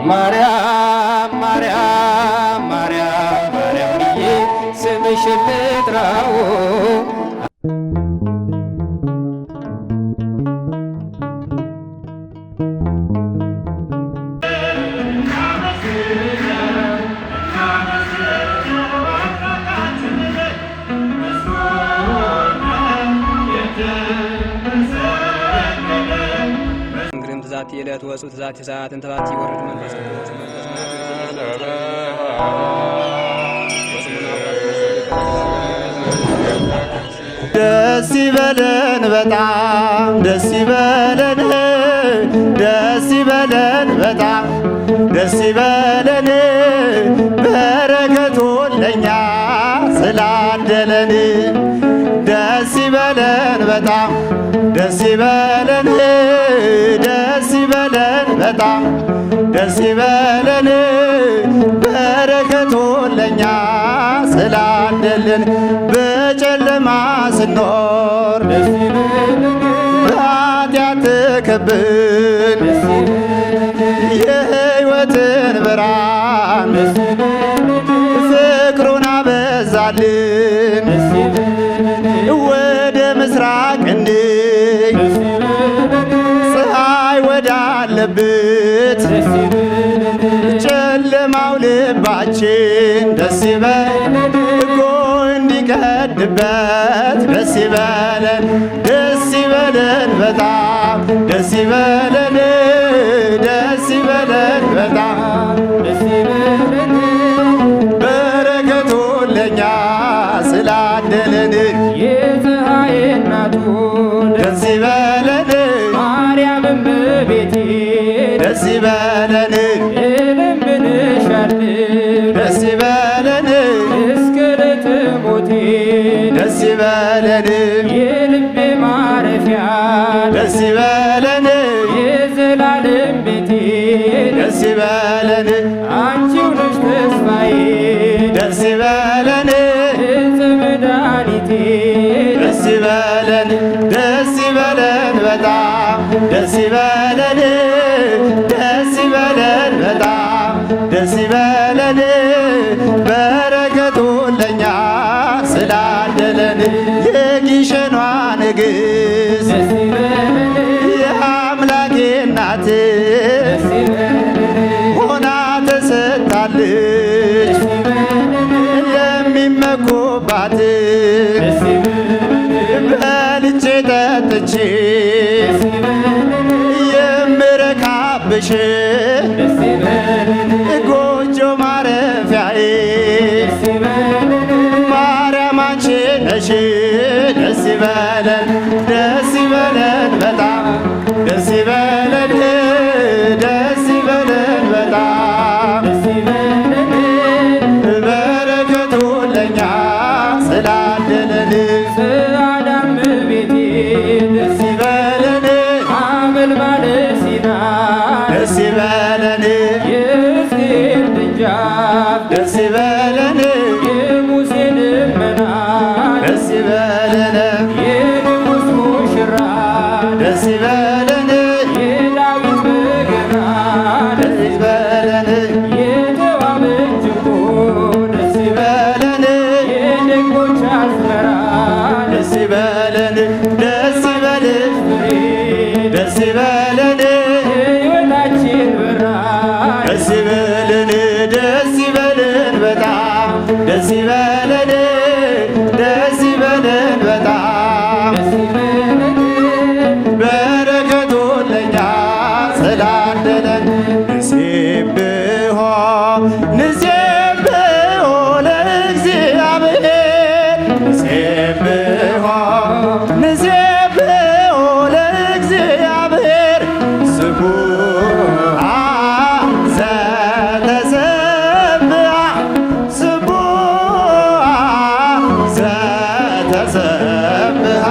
ማርያም ማርያም ማርያም ማርያም ብዬ ስምሽን ልጥራው ዛቲ ዕለት ወጹት ዛቲ ሰዓት እንተባት ይወርድ መንፈስ ቅዱስ ደስ ይበለን በጣም ደስ ይበለን ደስ ይበለን በጣም ደስ ይበለን በረከቱን ለኛ ስላደለን ደስ ይበለን በጣም ደስ ይበለን ደስ ይበለን በጣም ደስ ይበለን በረከቱን ለኛ ስላደለን በጨለማ ስኖር በኃጢአት ተከበን የሕይወትን ብርሃን ፍቅሩን አበዛልን ወደ ምስራቅ እንድይ ፀሐይ ወዳለበት ጨለማው ልባችን ደስ ይበለን እኮ እንዲቀድበት ደስ ይበለን በጣም ደስ ይበለን ደስ ይበለን በጣም ደስ ይበለን በረከቱን ለኛ ስላደለን የፀሐይ እናቱ ደስ ይበለን ማርያም እመቤቴ ደስ ይበለን እለምንሻለን ደስ ይበለን እስከ ዕለተ ሞቴ ደስ ይበለን የልቤ ማረፊያ ደስ ይበለን የዘላለም ቤቴ ደስ ይበለን አንቺው ነሽ ተስፋዬ ደስ ይበለን ዕፀ መድኃኒቴ ደስ ይበለን በጣም ደስ ይበለን ደስ ይበለን በጣም ደስ ይበለን በረከቱን ለኛ ስላደለን የጊሸኗ ንግሥት የአምላኬ እናት ሆና ተሰጥታለች ለሚመኩባት በልቼ ጠጥቼ የምረካብሽ ጎጆ ማረፊያዬ ማርያም አንቺ ነሽ ደስ ይበለን በጣም ደስ ይበለን በጣም በረከቱን ለኛ ስላደለን ሰአዳም ቤቴ ደስ ይበለን አመልማለ ሲና ደስ ይበለን የሕዝቅኤል ደጃፍ ደስ ይበለን የሙሴ ልመና ደስ ይበለን የንጉሥ ሙሽራ ደስ ይበለን የዳዊት በገና ደስ ይበለን የተዋበች እኮ ደስ ይበለን የደጎች አዝመራ ደስ ይበለን ደስ ይበለን ሕይወታችን በራ ደስ ይበለን በጣም ደስ ይበለን በጣም በረከቱን ለኛ ስላደለን ንሴብሖ ለእግዚአብሔር ንሴብሖ ለእግዚአብሔር ስቡሕ ዘተሰብሐ ስቡሕ ዘተሰብሐ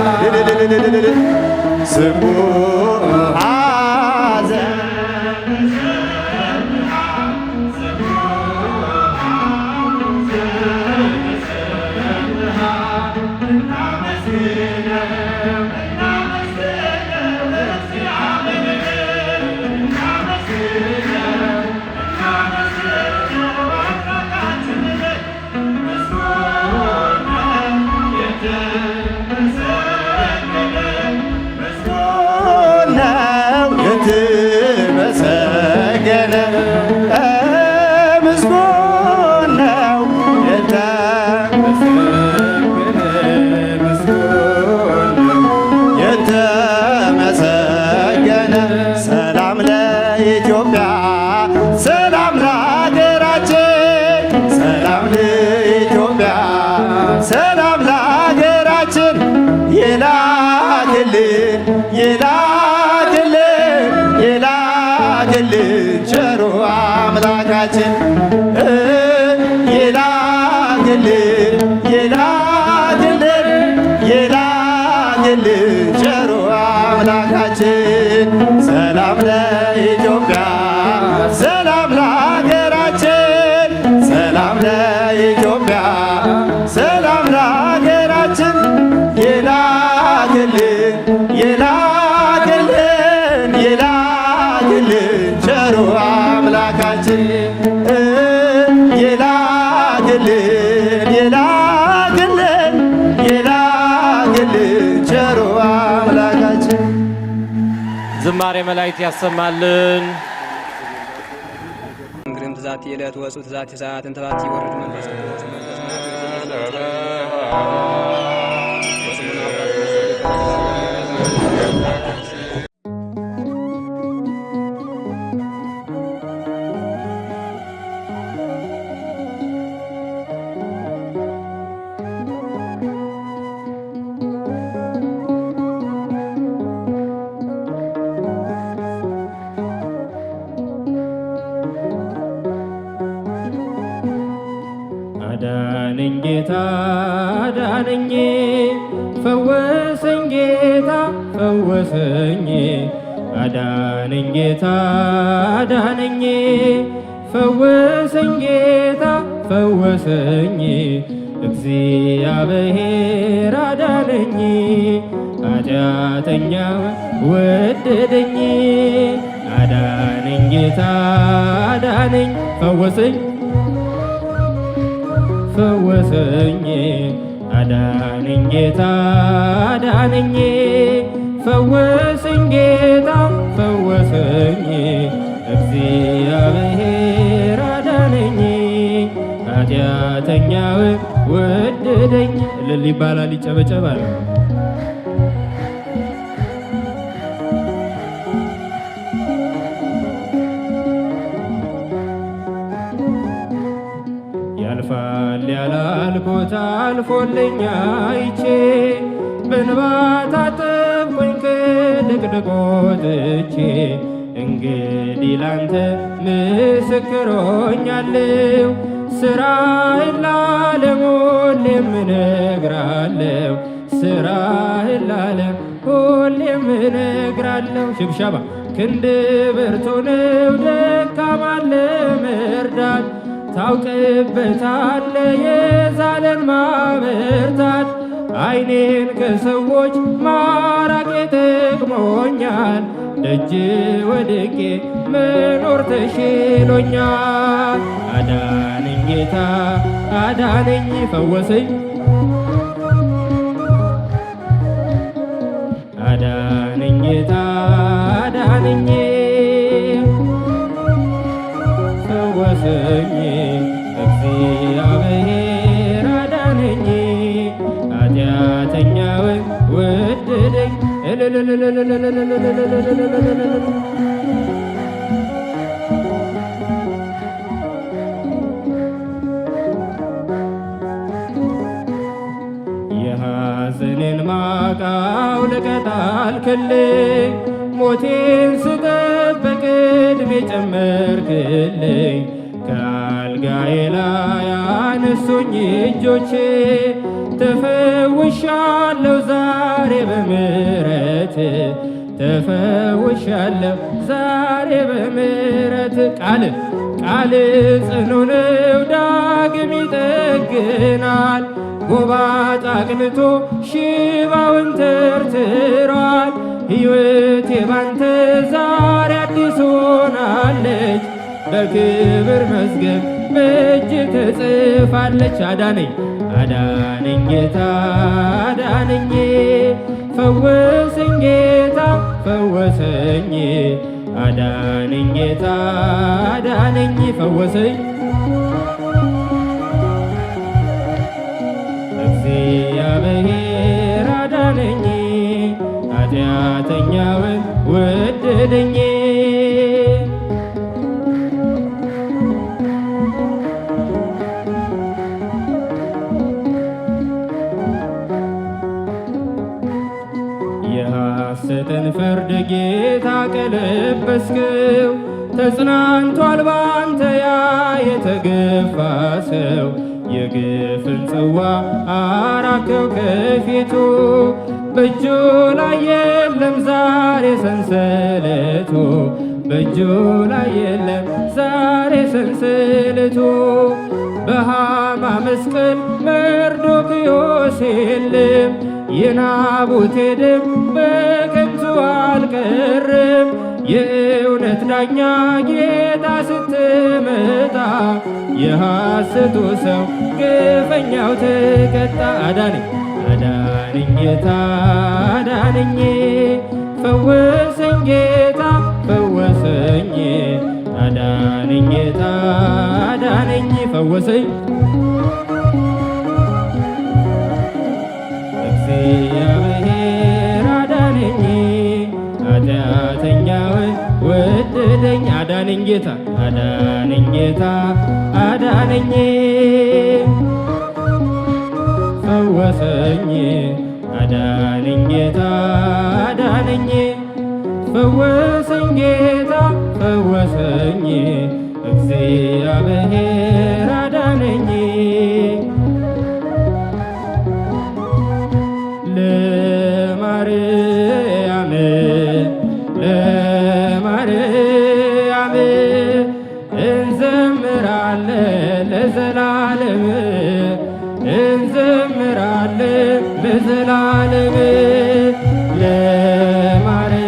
የላክልን የላክልን ቸሩ አምላካችን የላክልን የላክልን የላክልን ቸሩ አምላካችን ሰላም ለኢትዮጵያ ሰላም ለሀገራችን ሰላም ለኢትዮጵያ ሰላም ለሀገራችን የላክልን የላክልን የላክልን ቸሩ አምላካችን የላክልን የላክልን የላክልን ቸሩ አምላካችን ዝማሬ መላእክት ያሰማልን። እንግዲህም ትዛቲ የዕለት ወፁ ትዛቲ ሰዓት እንተባት ይወርድ መንፈስ ቅዱስ አዳነኝ ጌታ አዳነኝ ፈወሰኝ ጌታ ፈወሰኝ አዳነኝ ጌታ አዳነኝ ፈወሰኝ ጌታ ፈወሰኝ እግዚአብሔር አዳነኝ ኃጢአተኛው ወደደኝ አዳነኝ ጌታ አዳነኝ ፈወሰኝ ፈወሰኝ አዳነኝ ጌታ አዳነኝ ፈወሰኝ ጌታ ፈወሰኝ እግዚአብሔር አዳነኝ ኃጢአተኛው ወደደኝ። እልል ይባላል፣ ይጨበጨባል። ያልፋል ያላልኩት አልፎልኛ አይቼ በእንባ ታጠብኩኝ ከድቅድቅ ወጥቼ እንግዲህ ላንተ ምስክር ሆኛለሁ ስራህን ለዓለም ሁሌም እነግራለሁ ስራህን ለዓለም ሁሌም እነግራለሁ። ሽብሸባ ክንድ ብርቱ ነው ደካማን ለመርዳት ታውቅበታለ የዛለን ማበርታት ዓይኔን ከሰዎች ማራቄ ጠቅሞኛል ደጅ ወድቄ መኖር ተሽሎኛል። አዳነኝ ጌታ አዳነኝ ፈወሰኝ አዳነኝ ጌታ አዳነኝ ፈወሰኝ እግዚአብሔር አዳነኝ ኃጢአተኛውን ወደደኝ። የሐዘኔን ማቅ አውልቀህ ጣልክልኝ ሞቴን ስጠብቅ ዕድሜ ጨመርክልኝ ከአልጋዬ ላይ አነሱኝ እጆቼ ተፈውሻለሁ ዛሬ በምሕረት ተፈውሻለሁ ዛሬ በምሕረት ቃል ጽኑ ነው ዳግም ይጠግናል ጎባጣ አቅንቶ ሽባውን ተርትሯል ሕይወቴ ባንተ ዛሬ አዲስ ሆናለች በክብር መዝገብ በእጅ ተጽፋለች። አዳነኝ አዳነኝ ጌታ አዳነኝ ፈወሰኝ ጌታ ፈወሰኝ አዳነኝ ጌታ አዳነኝ ፈወሰኝ እግዚአብሔር አዳነኝ ኃጢአተኛውን ወደደኝ። የሐሰትን ፍርድ ጌታ ቀለበስክው። ተጽናንቷል ባንተ ያ የተገፋ ሰው፣ የግፍን ጽዋ አራከው ከፊቱ። በእጁ ላይ የለም ዛሬ ሰንሰለቱ፣ በእጁ ላይ የለም ዛሬ ሰንሰለቱ። በሃማ መስቀል መርዶክዮስ የለም፣ የናቡቴ ደም በከንቱ አልቀርም። የእውነት ዳኛ ጌታ ስትመጣ፣ የሐሰቱ ሰው ግፈኛው ተቀጣ። አዳነኝ አዳነኝ ጌታ አዳነኝ፣ ፈወሰኝ ጌታ ፈወሰኝ። አዳነኝ ጌታ አዳነኝ ፈወሰኝ። እግዚአብሔር አዳነኝ፣ ኃጢአተኛውን ወደደኝ። አዳነኝ ጌታ አዳነኝ ጌታ አዳነኝ ፈወሰኝ። አዳነኝ ጌታ አዳነኝ ፈወሰኝ ጌታ ፈወሰኝ። እግዚአብሔር አዳነኝ። ለማርያም ለማርያም እንዘምራለን ለዘላለም እንዘምራለን ለዘላለም። ለማርያም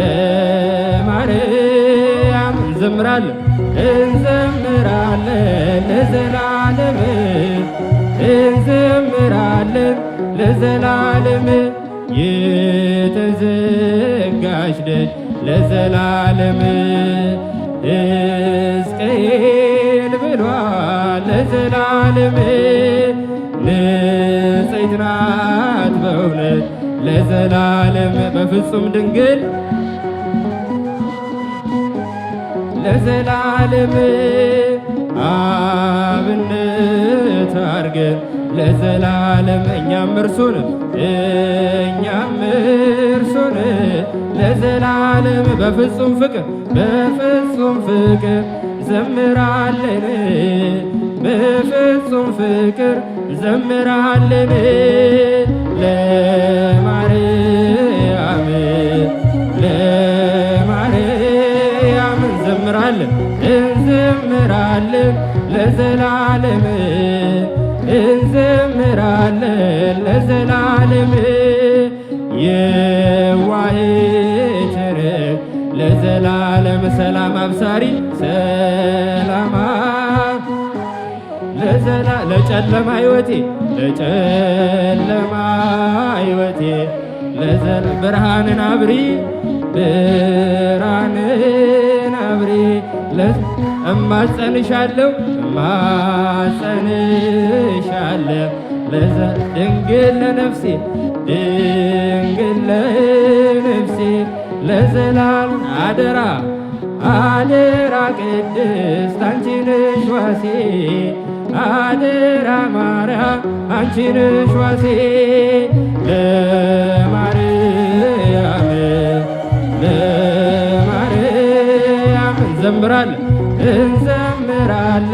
ለማርያም እንዘምራለን እንዘምራለን ለዘላለም እንዘምራለን ለዘላለም። የተዘጋች ደጅ ለዘላለም ሕዝቅኤል ብሏል ለዘላለም። ንጽሕት ናት በእውነት ለዘላለም፣ በፍጹም ድንግል ለዘላለም። አብነት አድርገን ለዘላለም እኛም እርሱን ለዘላለም በፍጹም ፍቅር በፍጹም ፍቅር ዘምራለን በፍጹም ፍቅር ዘምራለን። ለማርያም ለማርያም እንዘምራለን እንዘምራለን ለዘላለም እንዘምራለን ለዘላለም። የዋህት ርግብ ለዘላለም ሰላም አብሳሪ ሰላማ ለጨለማ ሕይወቴ ለጨለማ ሕይወቴ ብርሃንን አብሪ ብርሃንን አብሪ። እማጸንሻለሁ እማጸንሻለሁ ድንግል ለነፍሴ ድንግል ለነፍሴ ለዘላለም አደራ አደራ ቅድስት አንቺ ነሽ ዋሴ አደራ ማርያም አንቺ ነሽ ዋሴ። ለማርያም ለማርያም እንዘምራለን እንዘምራለን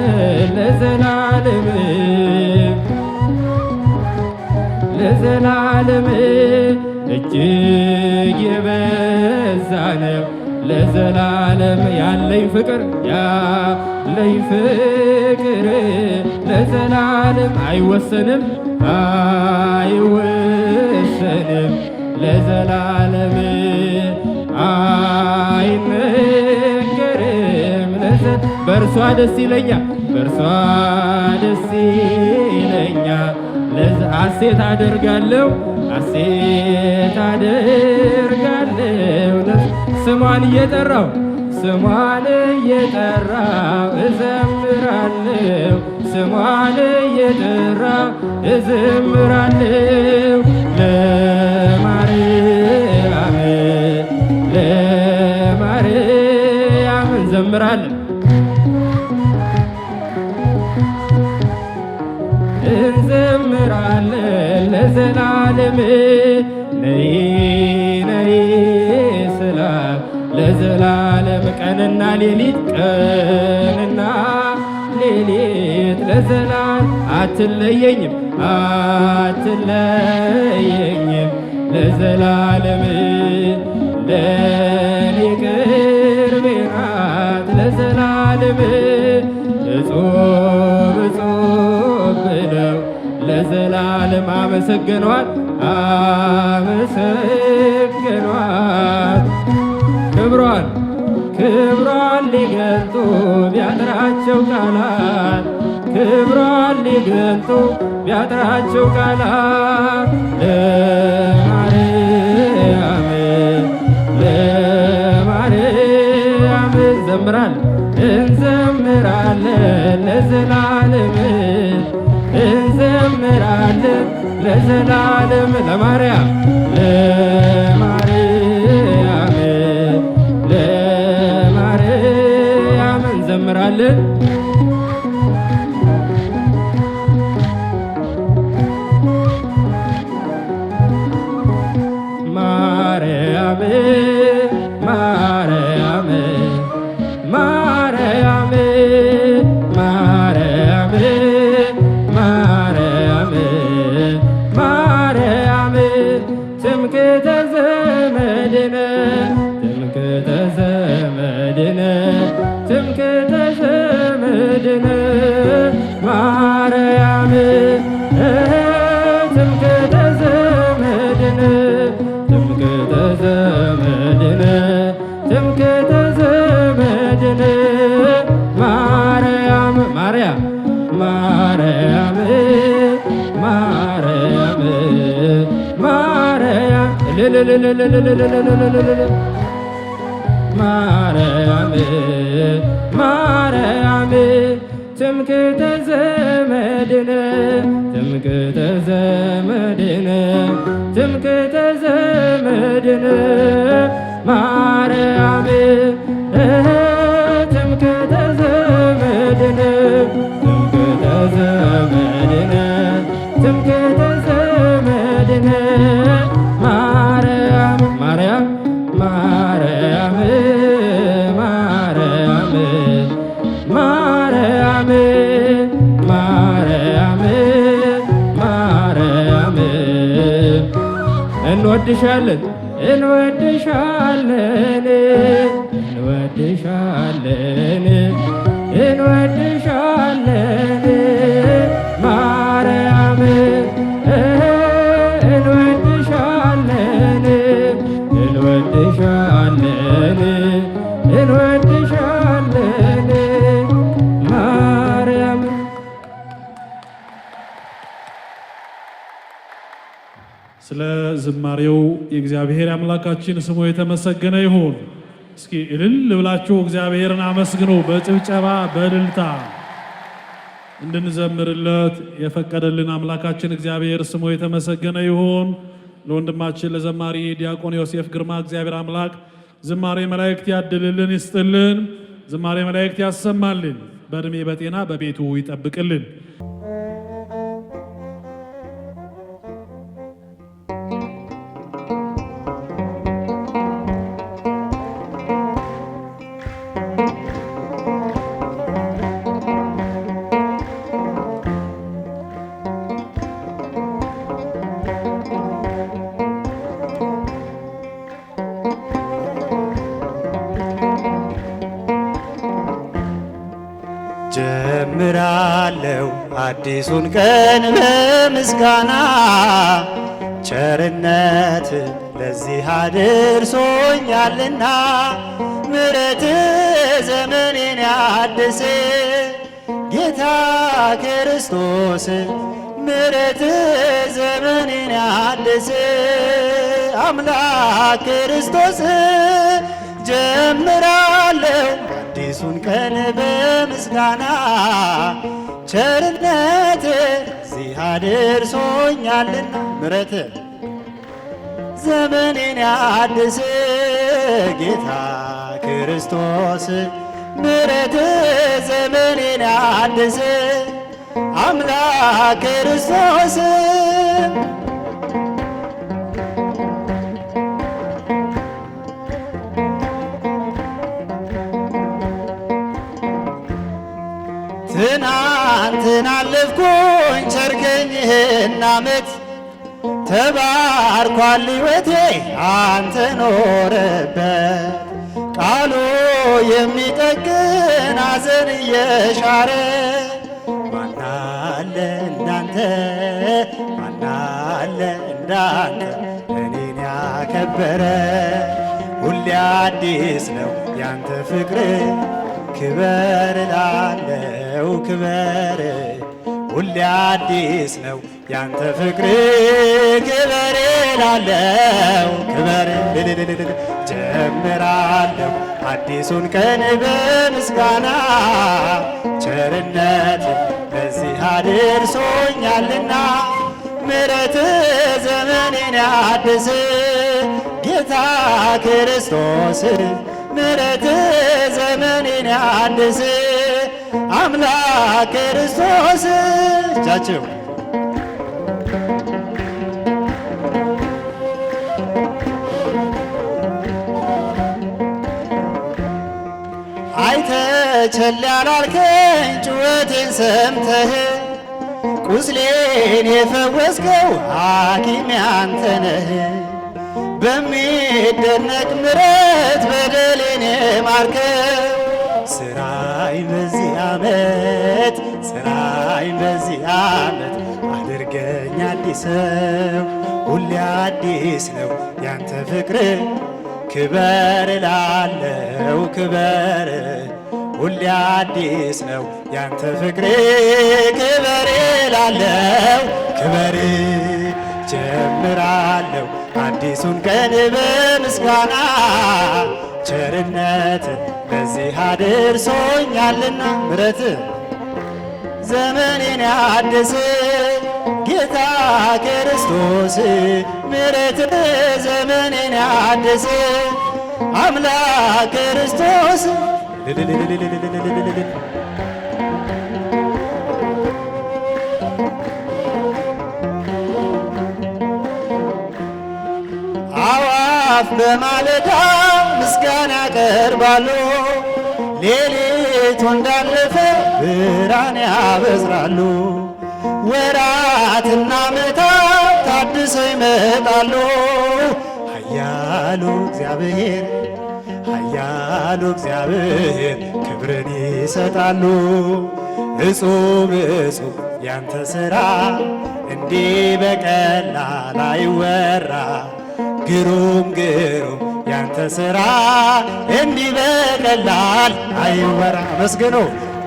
ለዘላለም ለዘላለም። እጅግ የበዛ ነው ለዘላለም ያለኝ ፍቅር ያለኝ ፍቅር ለዘላለም አይወሰንም አይወሰንም ለዘላለም አይነገርም። በእርሷ ደስ ይለኛል በእርሷ ደስ ይለኛል ሐሴት አደርጋለሁ ሐሴት አደርጋለሁ። ስሟን እየጠራው ስሟን እየጠራው እዘምራለሁ ስሟን እየጠራው እዘምራለሁ። ለማርያም ለማርያም እንዘምራለን እንዘምራለን ለዘላለም ነይ ነይ ስላት ለዘላለም ቀንና ሌሊት ቀንና ሌሊት ለዘላለም አትለየኝም አትለየኝም ለዘላለም ለኔ ቅርቤ ናት ለዘላለም እጹብ እጹብ ብለው ለዘላለም አመሰገኗት አመሰገኗት። ክብሯን ክብሯን ሊገልጡ ቢያጥራቸው ቃላት ክብሯን ሊገልጡ ቢያጥራቸው ቃላት ለማርያም ለማርያም እንዘምራለን ለዘላለም እንዘምራለን ለዘላለም ለማርያም ለማርያም ለማርያም እንዘምራለን ማርያም ማርያም ማርያም ማርያም ማርያም ማርያም ትምክህተ ዘመድነ ትምክህተ ዘመድነ ትምክህተ ዘመድነ ማርያም ትምክህተ ዘመድነ ትምክህተ ዘመድነ ትምክህተ ዘመድነ ማርያም ማርያም ማርያም ማርያም ማርያም ማርያም ማርያም ትምክህተ ዘመድነ ትምክህተ ዘመድነ ትምክህተ ዘመድነ ማርያም ትምክህተ ዘመድነ ትምክህተ ዘመድነ ትምክህተ ዘመድነ ማርያም ማርያም ማርያም ማርያም ማርያም ማርያም ማርያም እንወድሻለን እንወድሻለን እንወድሻለን እንወድሻለን ማርያም እንወድሻለን እንወድሻለን እንወድሻለን ማርያም ስለ ዝማሬው የእግዚአብሔር አምላካችን ስሙ የተመሰገነ ይሁን። እስኪ እልል ብላችሁ እግዚአብሔርን አመስግኑ። በጭብጨባ በእልልታ እንድንዘምርለት የፈቀደልን አምላካችን እግዚአብሔር ስሙ የተመሰገነ ይሁን። ለወንድማችን ለዘማሪ ዲያቆን ዮሴፍ ግርማ እግዚአብሔር አምላክ ዝማሬ መላእክት ያድልልን ይስጥልን፣ ዝማሬ መላእክት ያሰማልን፣ በእድሜ በጤና በቤቱ ይጠብቅልን። ጀምራለው አዲሱን ቀን በምስጋና ቸርነት ለዚህ አድርሶኛልና ምሕረት ዘመኔን ያድስ ጌታ ክርስቶስ ምሕረት ዘመኔን ያድስ አምላክ ክርስቶስ ጀምራለው አዲሱን ቀን በምስጋና ቸርነት እዚህ አድርሶኛልና ምሕረት ዘመኔን ያድስ ጌታ ክርስቶስ ምሕረት ዘመኔን ያድስ አምላክ ክርስቶስ ፈተናትን አለፍኩኝ ቸርከኝ ይህን ዓመት ተባርኳል ሕይወቴ አንተ ኖረበት ቃሉ የሚጠግን ሐዘን እየሻረ ማናለ እንዳንተ ማናለ እንዳንተ እኔን ያከበረ ሁሌ አዲስ ነው ያንተ ፍቅር ክበር እላለው ክበር ሁሌ አዲስ ነው ያንተ ፍቅር ክበር እላለው ክበር ጀምራለሁ አዲሱን ቀን በምስጋና ቸርነት በዚህ አድርሶኛልና ምሕረት ዘመኔን ያድስ ጌታ ክርስቶስ ምሕረት ዘመኔን ያድስ አምላክ ክርስቶስ እጃችሁ ቸል ያላልከኝ ጩኸቴን ሰምተህ ቁስሌን የፈወስከው ሐኪሜ አንተ ነህ። በሚደነቅ ምሕረት በደሌን የማርከው ስራይ በዚህ ዓመት ስራይ በዚህ ዓመት አድርገኝ አዲስ ሰው ሁሌ አዲስ ነው ያንተ ፍቅር ክበር እላለው ክበር ሁሌ አዲስ ነው ያንተ ፍቅር ክበር እላለው ክበር ጀምራለሁ አዲሱን ቀን በምስጋና ቸርነት በዚህ አድርሶኛልና ምሕረት ዘመኔን ያድስ ጌታ ክርስቶስ ምሕረት ዘመኔን ያድስ አምላክ ክርስቶስ አዋፍ በማለዳ ምስጋና ያቀርባሉ ሌሊቱ እንዳለፈ ብርሃን ያበስራሉ ወራትና ዓመታት ታድሰው ይመጣሉ ኃያሉ እግዚአብሔር ኃያሉ እግዚአብሔር ክብርን ይሰጣሉ እጹብ እጹብ ያንተ ሥራ እንዲህ በቀላል አይወራ ግሩም ግሩም ያንተ ሥራ እንዲህ በቀላል አይወራ መስግኑ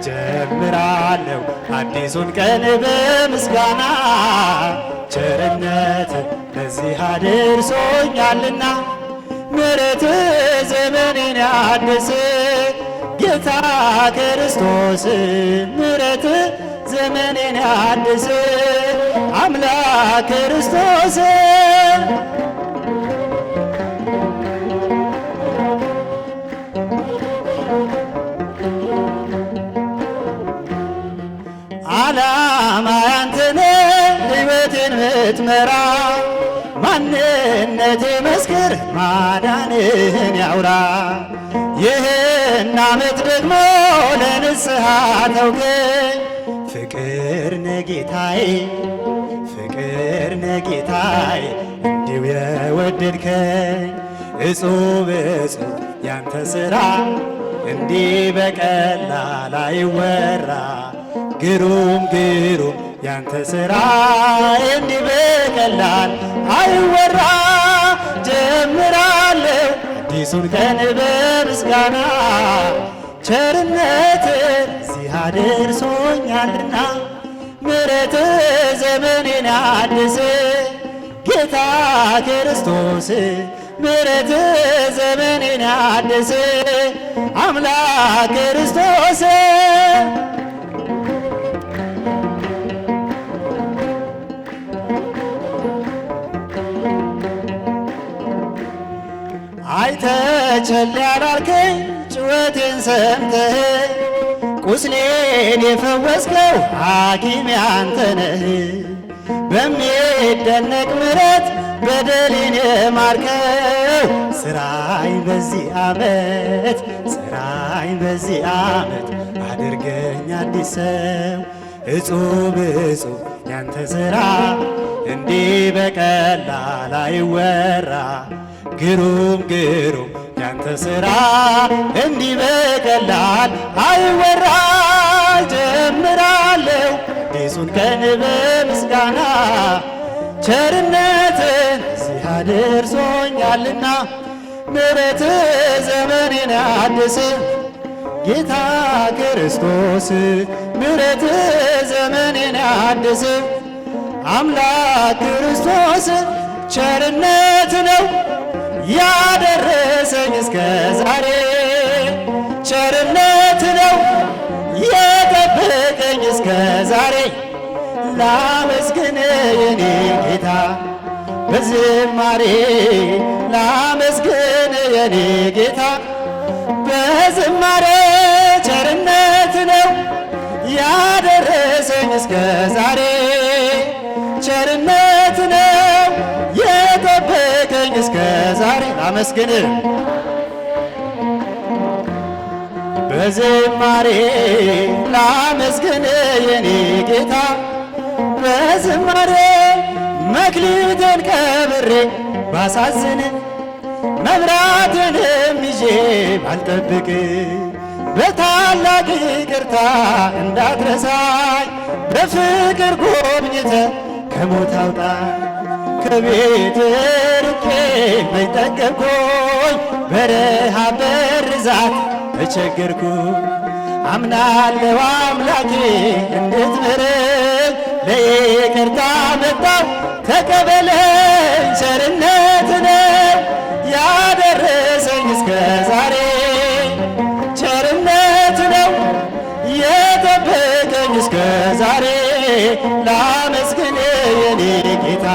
ጀምራለሁ አዲሱን ቀን በምስጋና ቸርነት ለዚህ አድርሶኛልና ምሕረት ዘመኔን ያድስ ጌታ ክርስቶስ ምሕረት ዘመኔን ያድስ አምላክ ክርስቶስ ዓላማ ያንተነ ሕይወቴን ምትመራ ማንነቴ መስክር ማዳንህን ያውራ ይህን ዓመት ደግሞ ለንስሐ ተውከኝ ፍቅር ነጌታዬ ፍቅር ነጌታዬ እንዲሁ የወደድከኝ እጹብ እጹብ ያንተ ሥራ እንዲህ በቀላል አይወራ ግሩም ግሩም ያንተ ሥራ እንዲህ በቀላል አይወራ ጀምራለሁ አዲሱን ቀን በምስጋና ቸርነት እዚህ አድርሶኛልና ምሕረት ዘመኔን ያድስ ጌታ ክርስቶስ ምሕረት ዘመኔን ያድስ አምላክ ክርስቶስ አይተህ ያላልከኝ ጩኸቴን ሰምተህ ቁስሌን የፈወስከው ሐኪሜ አንተ ነህ። በሚደነቅ ምሕረት በደሌን የማርከው ስራኝ በዚህ ዓመት ስራኝ በዚህ ዓመት አድርገኝ አዲስ ሰው እጹብ እጹብ ያንተ ሥራ እንዲህ በቀላል አይወራ። ግሩም ግሩም ያንተ ሥራ እንዲህ በቀላል አይወራ። ጀምራለሁ አዲሱን ቀን በምስጋና ቸርነትን እዚህ አድርሶኛልና ምሕረት ዘመኔን አድስ ጌታ ክርስቶስ ምሕረት ዘመኔን አድስ አምላክ ክርስቶስ ቸርነት ነው ያደረሰኝ እስከ ዛሬ ቸርነት ነው የጠበቀኝ እስከ ዛሬ ላመስግን የኔ ጌታ በዝማሬ ላመስግን የኔ ጌታ በዝማሬ ቸርነት ነው ያደረሰኝ እስከ ዛሬ ቸርነት ነው የጠበቀኝ እስከ ዛሬ ላመስግን በዝማሬ ላመስግን የኔ ጌታ በዝማሬ መክሊትን ቀብሬ ባሳዝን መብራትንም ይዤ ባልጠብቅ በታላቅ ይቅርታ እንዳትረሳኝ በፍቅር ጎብኝተ ከሞት አውጣኝ ከቤት ርቄ መይጠገብኩኝ በረሃብ በርዛት ተቸገርኩ አምናለሁ አምላኬ እንድትምረኝ ለይቅርታ መጣሁ ተቀበለኝ ቸርነት ነው ያደረሰኝ እስከ ዛሬ ቸርነት ነው የጠበቀኝ እስከ ዛሬ ላመስግን የኔ ጌታ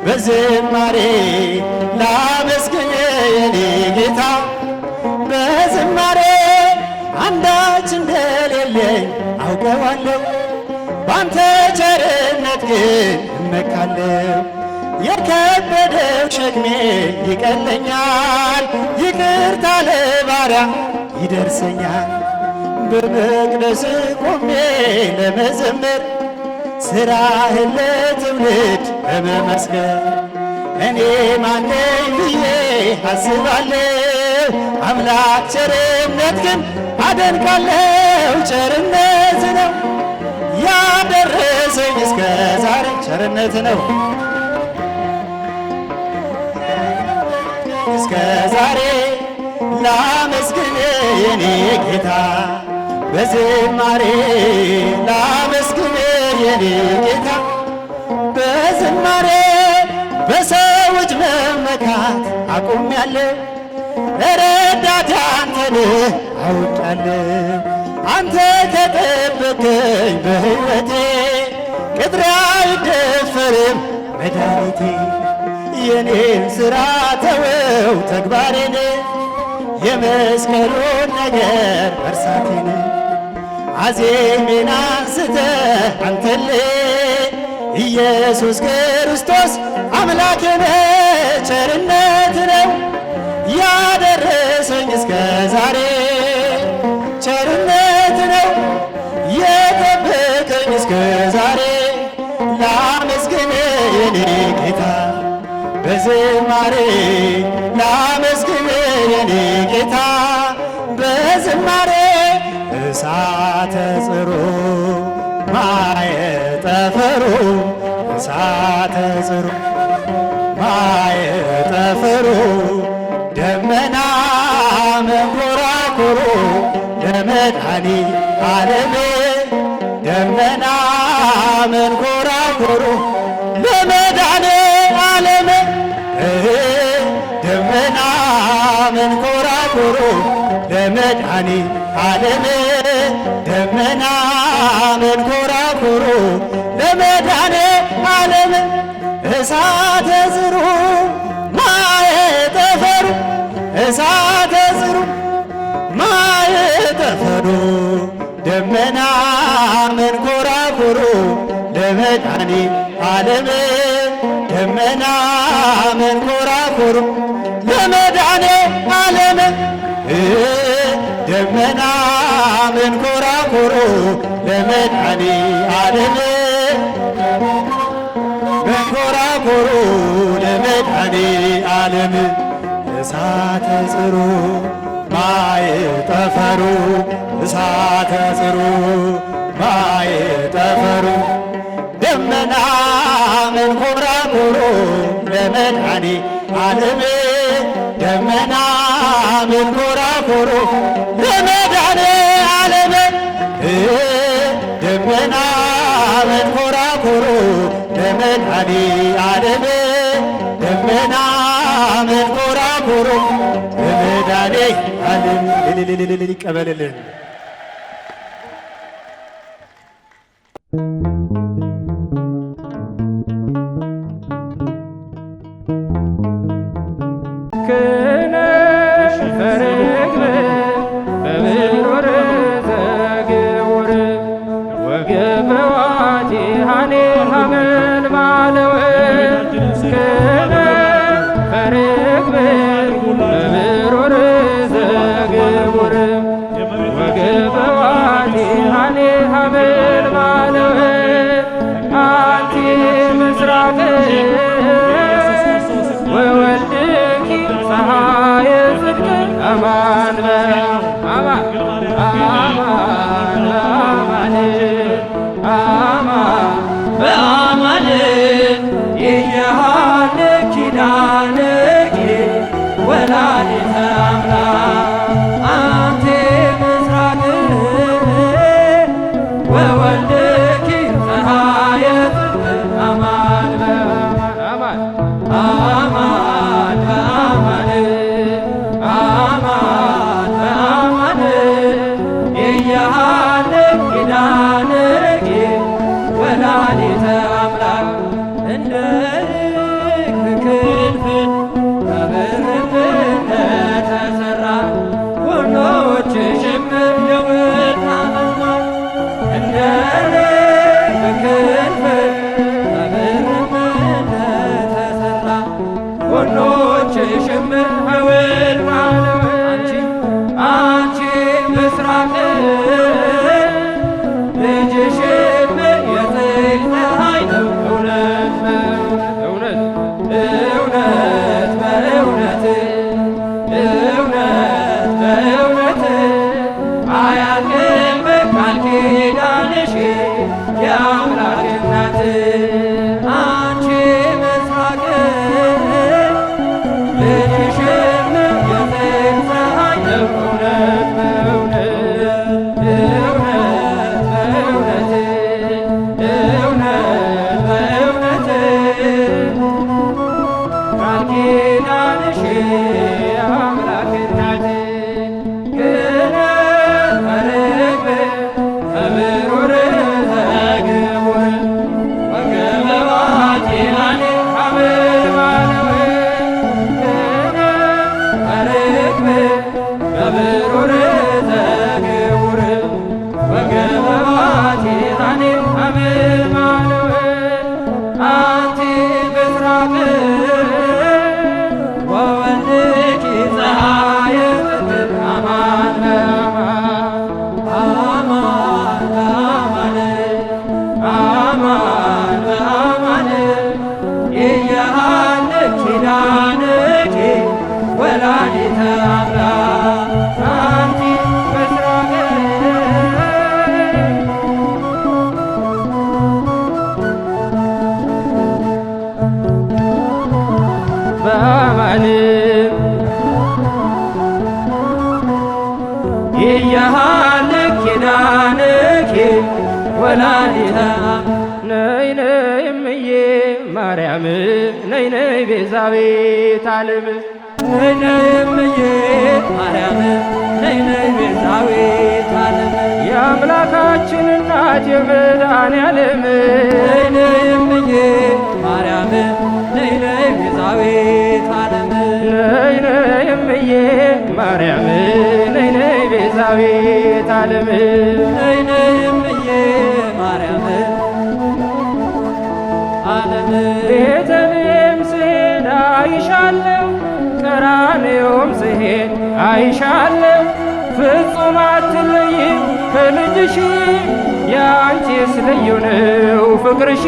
በዝማሬ ላመስግን የኔ ጌታ በዝማሬ አንዳች እንደሌለኝ አውቀዋለሁ ባንተ ቸርነት ግን እመካለሁ የከበደው ሸክሜ ይቀለኛል ይቅርታ ለባሪያ ይደርሰኛል በመቅደስ ቆሜ ለመዘመር ሥራህን ለትውልድ ለመመስከር እኔ ማነኝ ብዬ አስባለሁ አምላክ ቸርነት ግን አደንቃለሁ ቸርነት ነው ያደረሰኝ እስከ ዛሬ ቸርነት ነው እስከ ዛሬ ላመስግን የኔ ጌታ በዝማሬ ላመስግን የኔ ጌታ በዝማሬ በሰዎች መመካት አቁሜያለሁ ረዳቴ አንተ ነህ አውቃለሁ አንተ ከጠበቅከኝ በሕይወቴ ቅጥሬ አይደፈርም መድኃኒቴ የኔን ሥራ ተወው ተግባሬን የመስቀሉን ነገር መርሳቴን አዜሜን አንስተህ አንተልህ ኢየሱስ ክርስቶስ አምላኬ ነህ ቸርነት ነው ያደረሰኝ እስከ ዛሬ ቸርነት ነው የጠበቀኝ እስከ ዛሬ ላመስግን የኔ ጌታ በዝማሬ ላመስግን የኔ ጌታ በዝማሬ እሳተ ጽሩ ማየ ጠፈሩ እሳተ ጽሩ ማየ ጠፈሩ ደመና መንኰራኵሩ ለመድኃኒተ ዓለም ደመና መንኰራኵሩ ለመድኃኒተ ዓለም ደመና መንኰራኵሩ ለመድኃኒተ ዓለም ደመና መንኰራኵሩ ለመድኃኒተ ዓለም እሳተ ጽሩ ማየ ጠፈሩ እሳተ ጽሩ ማየ ጠፈሩ ደመና መንኰራኵሩ ለመድኃኒተ ዓለም ደመና መንኰራኵሩ ለመድኃኒተ ዓለም ደመና መንኰራኵሩ መንኰራኵሩ ለመድኃኔዓለም መንኰራኵሩ ለመድኃኔዓለም እሳተ ጽሩ ማየ ጠፈሩ እሳተ ጽሩ ማየ ጠፈሩ ደመና መንኰራኵሩ ለመድኃኔዓለም ደመና መንኰራኵሩ ለመድኃኔዓለም ደመና መንኰራኵሩ ለመድኃኔዓለም ደመና መንኰራኵሩ ለመድኃኔዓለም ይቀበልልን። ወላዲተ ነይ ነይ እምዬ ማርያም ነይ ነይ ቤዛዊተ ዓለም ነይ ነይ እምዬ ማርያም ነይ ነይ ቤዛዊተ ዓለም የአምላካችን እናት የመድኃኔዓለም ነይ ነይ እምዬ ማርያም ነይ ነይ ቤዛዊተ ዓለም ነይ ነይ እምዬ ማርያም ነይ ነይ ቤዛዊተ ዓለም ነይ ነይ እምዬ ማርያም ዓለም ቤተልሔም ስሄድ አይሻለሁ ቀራንዮም ስሄድ አይሻለሁ ፍጹም አትለይም ከልጅሽ ያንቺስ ልዩ ነው ፍቅርሽ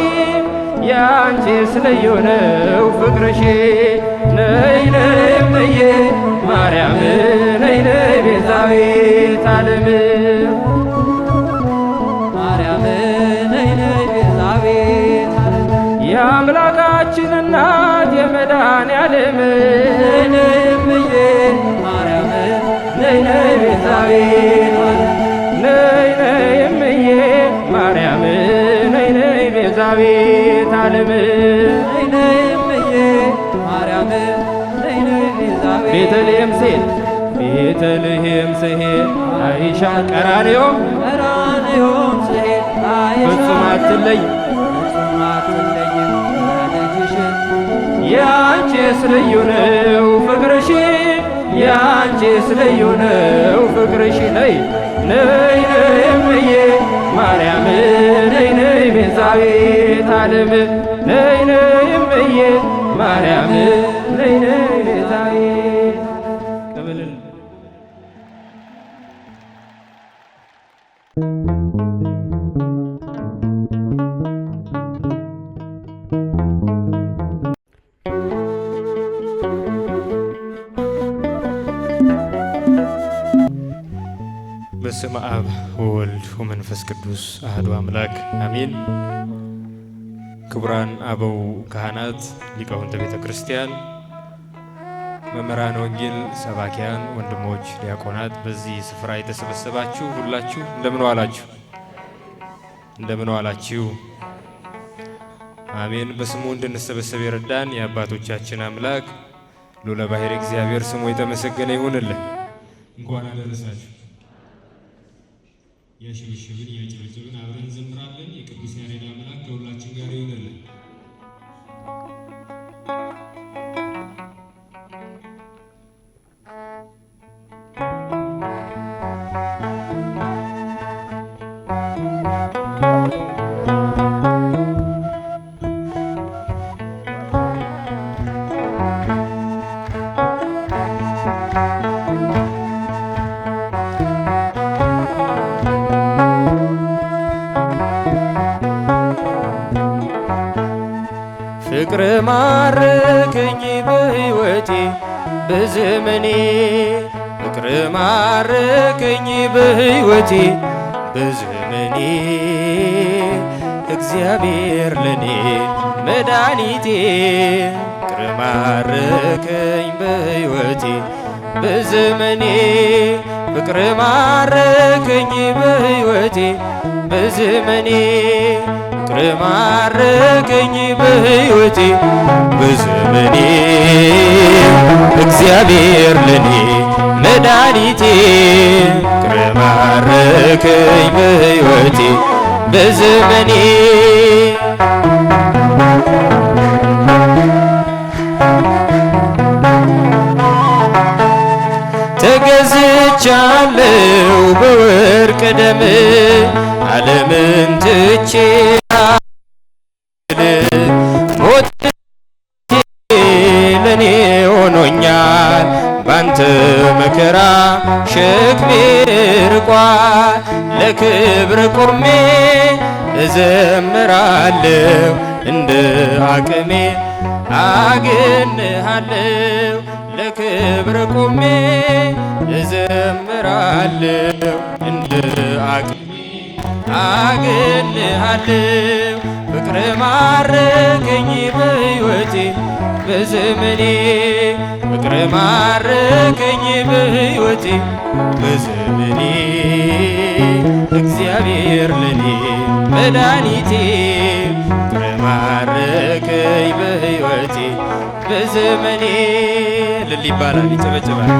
ያንቺስ ልዩ ነው ፍቅርሽ ነይ ነይ እምዬ ማርያም ነይ ነይ ቤዛዊተ ዓለም ማርያም ነይ ነይ ቤዛዊተ ዓለም የአምላካችን እናት የመድኃኔዓለም ነይ ነይ እምዬ ማርያም ነይ ነይ ቤዛዊተ ዓለም ነይ ነይ እምዬ ማርያም ነይ ነይ ቤዛዊተ ዓለም ነይ ነይ እምዬ ማርያም ነይ ነይ ቤዛዊተ ቤተልሔም ስሄድ ቤተልሔም ስሄድ አይሻ ቀራንዮም ስሄድ አይሻ ፍጹም አትለይም ከልጅሽ ያንቺስ ልዩ ነው ፍቅርሽ ያንቺስ ልዩ ነው ፍቅርሽ ነይ ነይ ነይ እምዬ ማርያም ነይ ነይ ቤዛዊተ ዓለም ነይ ነይ እምዬ ማርያም ነይ ነይ ቤዛዊተ ቅብልን በስመ አብ ወወልድ ወመንፈስ ቅዱስ አሐዱ አምላክ አሜን። ክቡራን አበው ካህናት፣ ሊቃውንተ ቤተ ክርስቲያን፣ መምህራን ወንጌል፣ ሰባኪያን፣ ወንድሞች ዲያቆናት፣ በዚህ ስፍራ የተሰበሰባችሁ ሁላችሁ እንደምን ዋላችሁ? እንደምን ዋላችሁ? አሜን። በስሙ እንድንሰበሰብ የረዳን የአባቶቻችን አምላክ ልዑለ ባሕርይ እግዚአብሔር ስሙ የተመሰገነ ይሁንልን። እንኳን አደረሳችሁ። ያሸበሸብን ያጨበጨብን አብረን እንዘምራለን። የቅዱስ ያሬድ አምላክ ከሁላችን ጋር ይሁንልን። ፍቅር ማረከኝ በሕይወቴ በዘመኔ ፍቅር ማረከኝ በሕይወቴ በዘመኔ እግዚአብሔር ለኔ መድኃኒቴ ፍቅር ማረከኝ በሕይወቴ በዘመኔ ፍቅር ማረከኝ በሕይወቴ በዘመኔ ፍቅር ማረከኝ በሕይወቴ በዘመኔ እግዚአብሔር ለኔ መድኃኒቴ ፍቅር ማረከኝ በሕይወቴ በዘመኔ ተገዝቻለሁ በወርቅ ደም ዓለምን ትቼ ሞት ለኔ ሆኖኛል ባንተ መከራ ሸክሜ ርቋል ለክብር ቆሜ እዘምራለሁ እንደ አቅሜ አገንሃለሁ ለክብር ቆሜ እዘምራለሁ እንደ አቅሜ አገንሃለሁ ፍቅር ማረከኝ በሕይወቴ በዘመኔ ፍቅር ማረከኝ በሕይወቴ በዘመኔ እግዚአብሔር ለኔ መድኃኒቴ ፍቅር ማረከኝ በሕይወቴ በዘመኔ ልል ይባላል፣ ይጨበጨባል።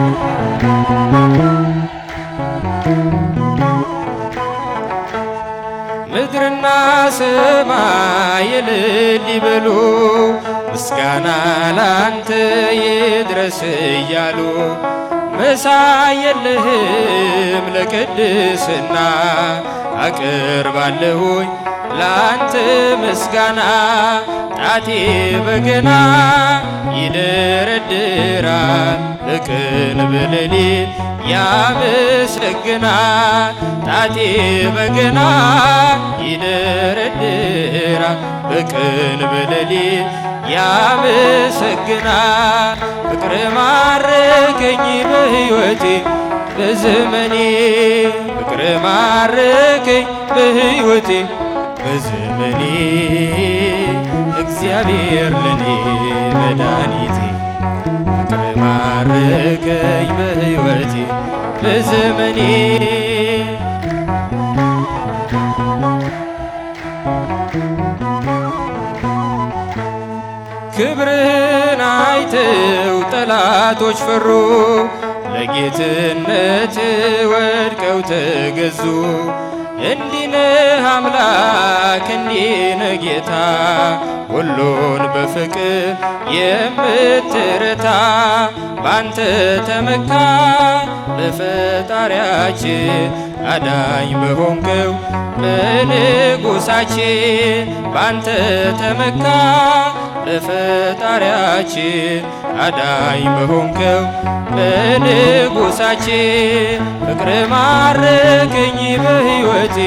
ምድርና ሰማይ እልል ይበሉ ምስጋና ላንተ ይድረስ እያሉ መሳይ የለህም ለቅድስና አቀርባለሁኝ ላንተ ምስጋና ጣቴ በገና ይደረድራል በቀን በሌሊት ያመሰግናል። ጣቴ በገና ይደረድራል በቀን በሌሊት ያመሰግናል። ፍቅር ማረከኝ በሕይወቴ በዘመኔ ፍቅር ማረከኝ በሕይወቴ በዘመኔ እግዚአብሔር ለኔ መድኃኒቴ ፍቅር ማረከኝ በሕይወቴ በዘመኔ ክብርህን አይተው ጠላቶች ፈሩ ለጌትነት ወድቀው ተገዙ። እንዲህ ነህ አምላክ እንዲህ ነህ ጌታ ሁሉን በፍቅር የምትረታ ባንተ ተመካ በፈጣሪያችን አዳኝ በሆንከው በንጉሳችን ባንተ ተመካ በፈጣሪያችን አዳኝ በሆንከው በንጉሳችን ፍቅር ማረከኝ በሕይወቴ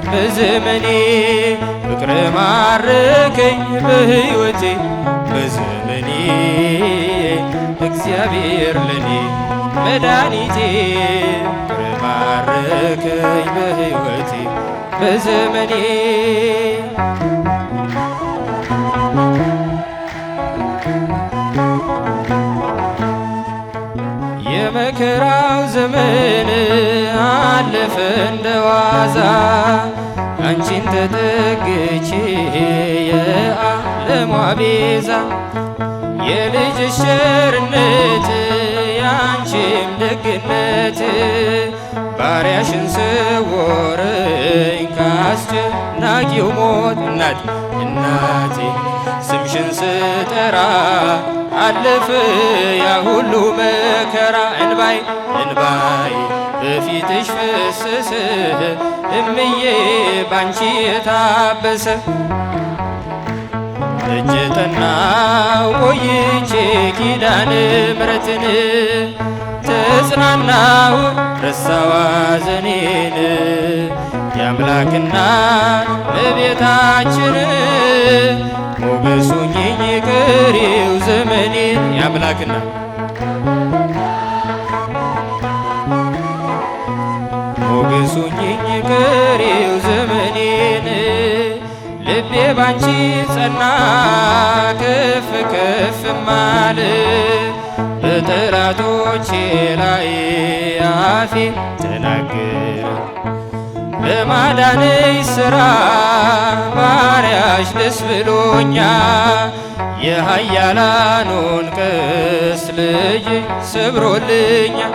በዘመኔ ፍቅር ማረከኝ በሕይወቴ በዘመኔ እግዚአብሔር ለኔ መድኃኒቴ ፍቅር ማረከኝ በሕይወቴ በዘመኔ የመከራው ዘመን አለፈ እንደዋዛ አንቺን ተጠግቼ የዓለሟ ቤዛ የልጅሽ ቸርነት ያንቺም ደግነት ባሪያሽን ሰወረኝ ካስጨናቂው ሞት እናቴ ስምሽን ስጠራ አለፈ ያ ሁሉ መከራ እንባይ በፊትሽ ፈሰሰ እምዬ ባንቺ የታበሰ ደጅ ጠናው ቆይቼ ኪዳነ ምሕረትን ተጽናናው ረሳዋ ሐዘኔን የአምላክና እመቤታችን ሞገስ ሁኚኝ ቀሪው ዘመኔን የአምላክና ሞገስ ሁኚኝ ቀሪው ዘመኔን ልቤ ባንቺ ጸና ከፍ ከፍም አለ በጠላቶቼ ላይ አፌ ተናገረ በማዳንሽ ሥራ ባሪያሽ ደስ ብሎኛል የኃያላኑን ቀስት ልጅ ሰብሮልኛል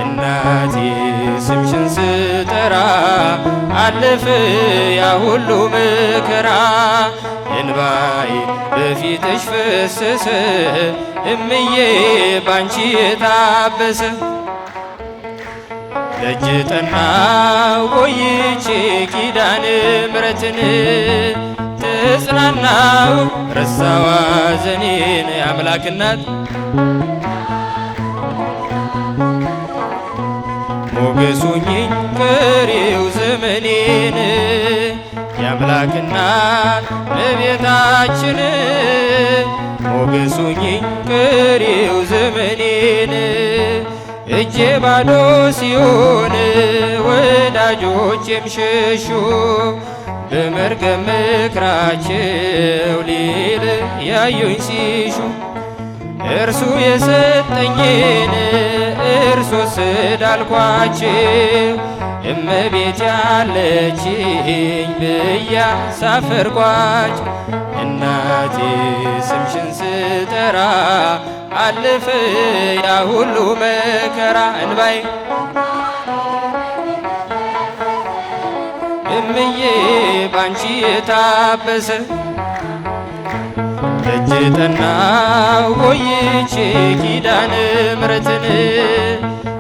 እናቴ ስምሽን ስጠራ አለፈ ያ ሁሉ መከራ እንባዬ በፊትሽ ፈሰሰ እምዬ ባንቺ የታበሰ ደጅ ጠናው ቆይቼ ኪዳነ ምሕረትን ተጽናናው ረሳዋ ሐዘኔን የአምላክ እናት ሞገስ ሁኚኝ ቀሪው ዘመኔን የአምላክ እናት እመቤታችን ሞገስ ሁኚኝ ቀሪው ዘመኔን እጄ ባዶ ሲሆን ወዳጆቼም ሸሹ በመርገም ምክራቸው ሊለያዩኝ ሲሹ እርሱ የሰጠኝን እርሱ ስዳልኳቸው እመቤት ያለችኝ ብያ ሳፈርኳቸው እናቴ ስምሽን ስጠራ አለፈ ያ ሁሉ መከራ እንባይ እምዬ ባንቺ የታበሰ ደጅ ጠናው ቆይቼ ኪዳነ ምሕረትን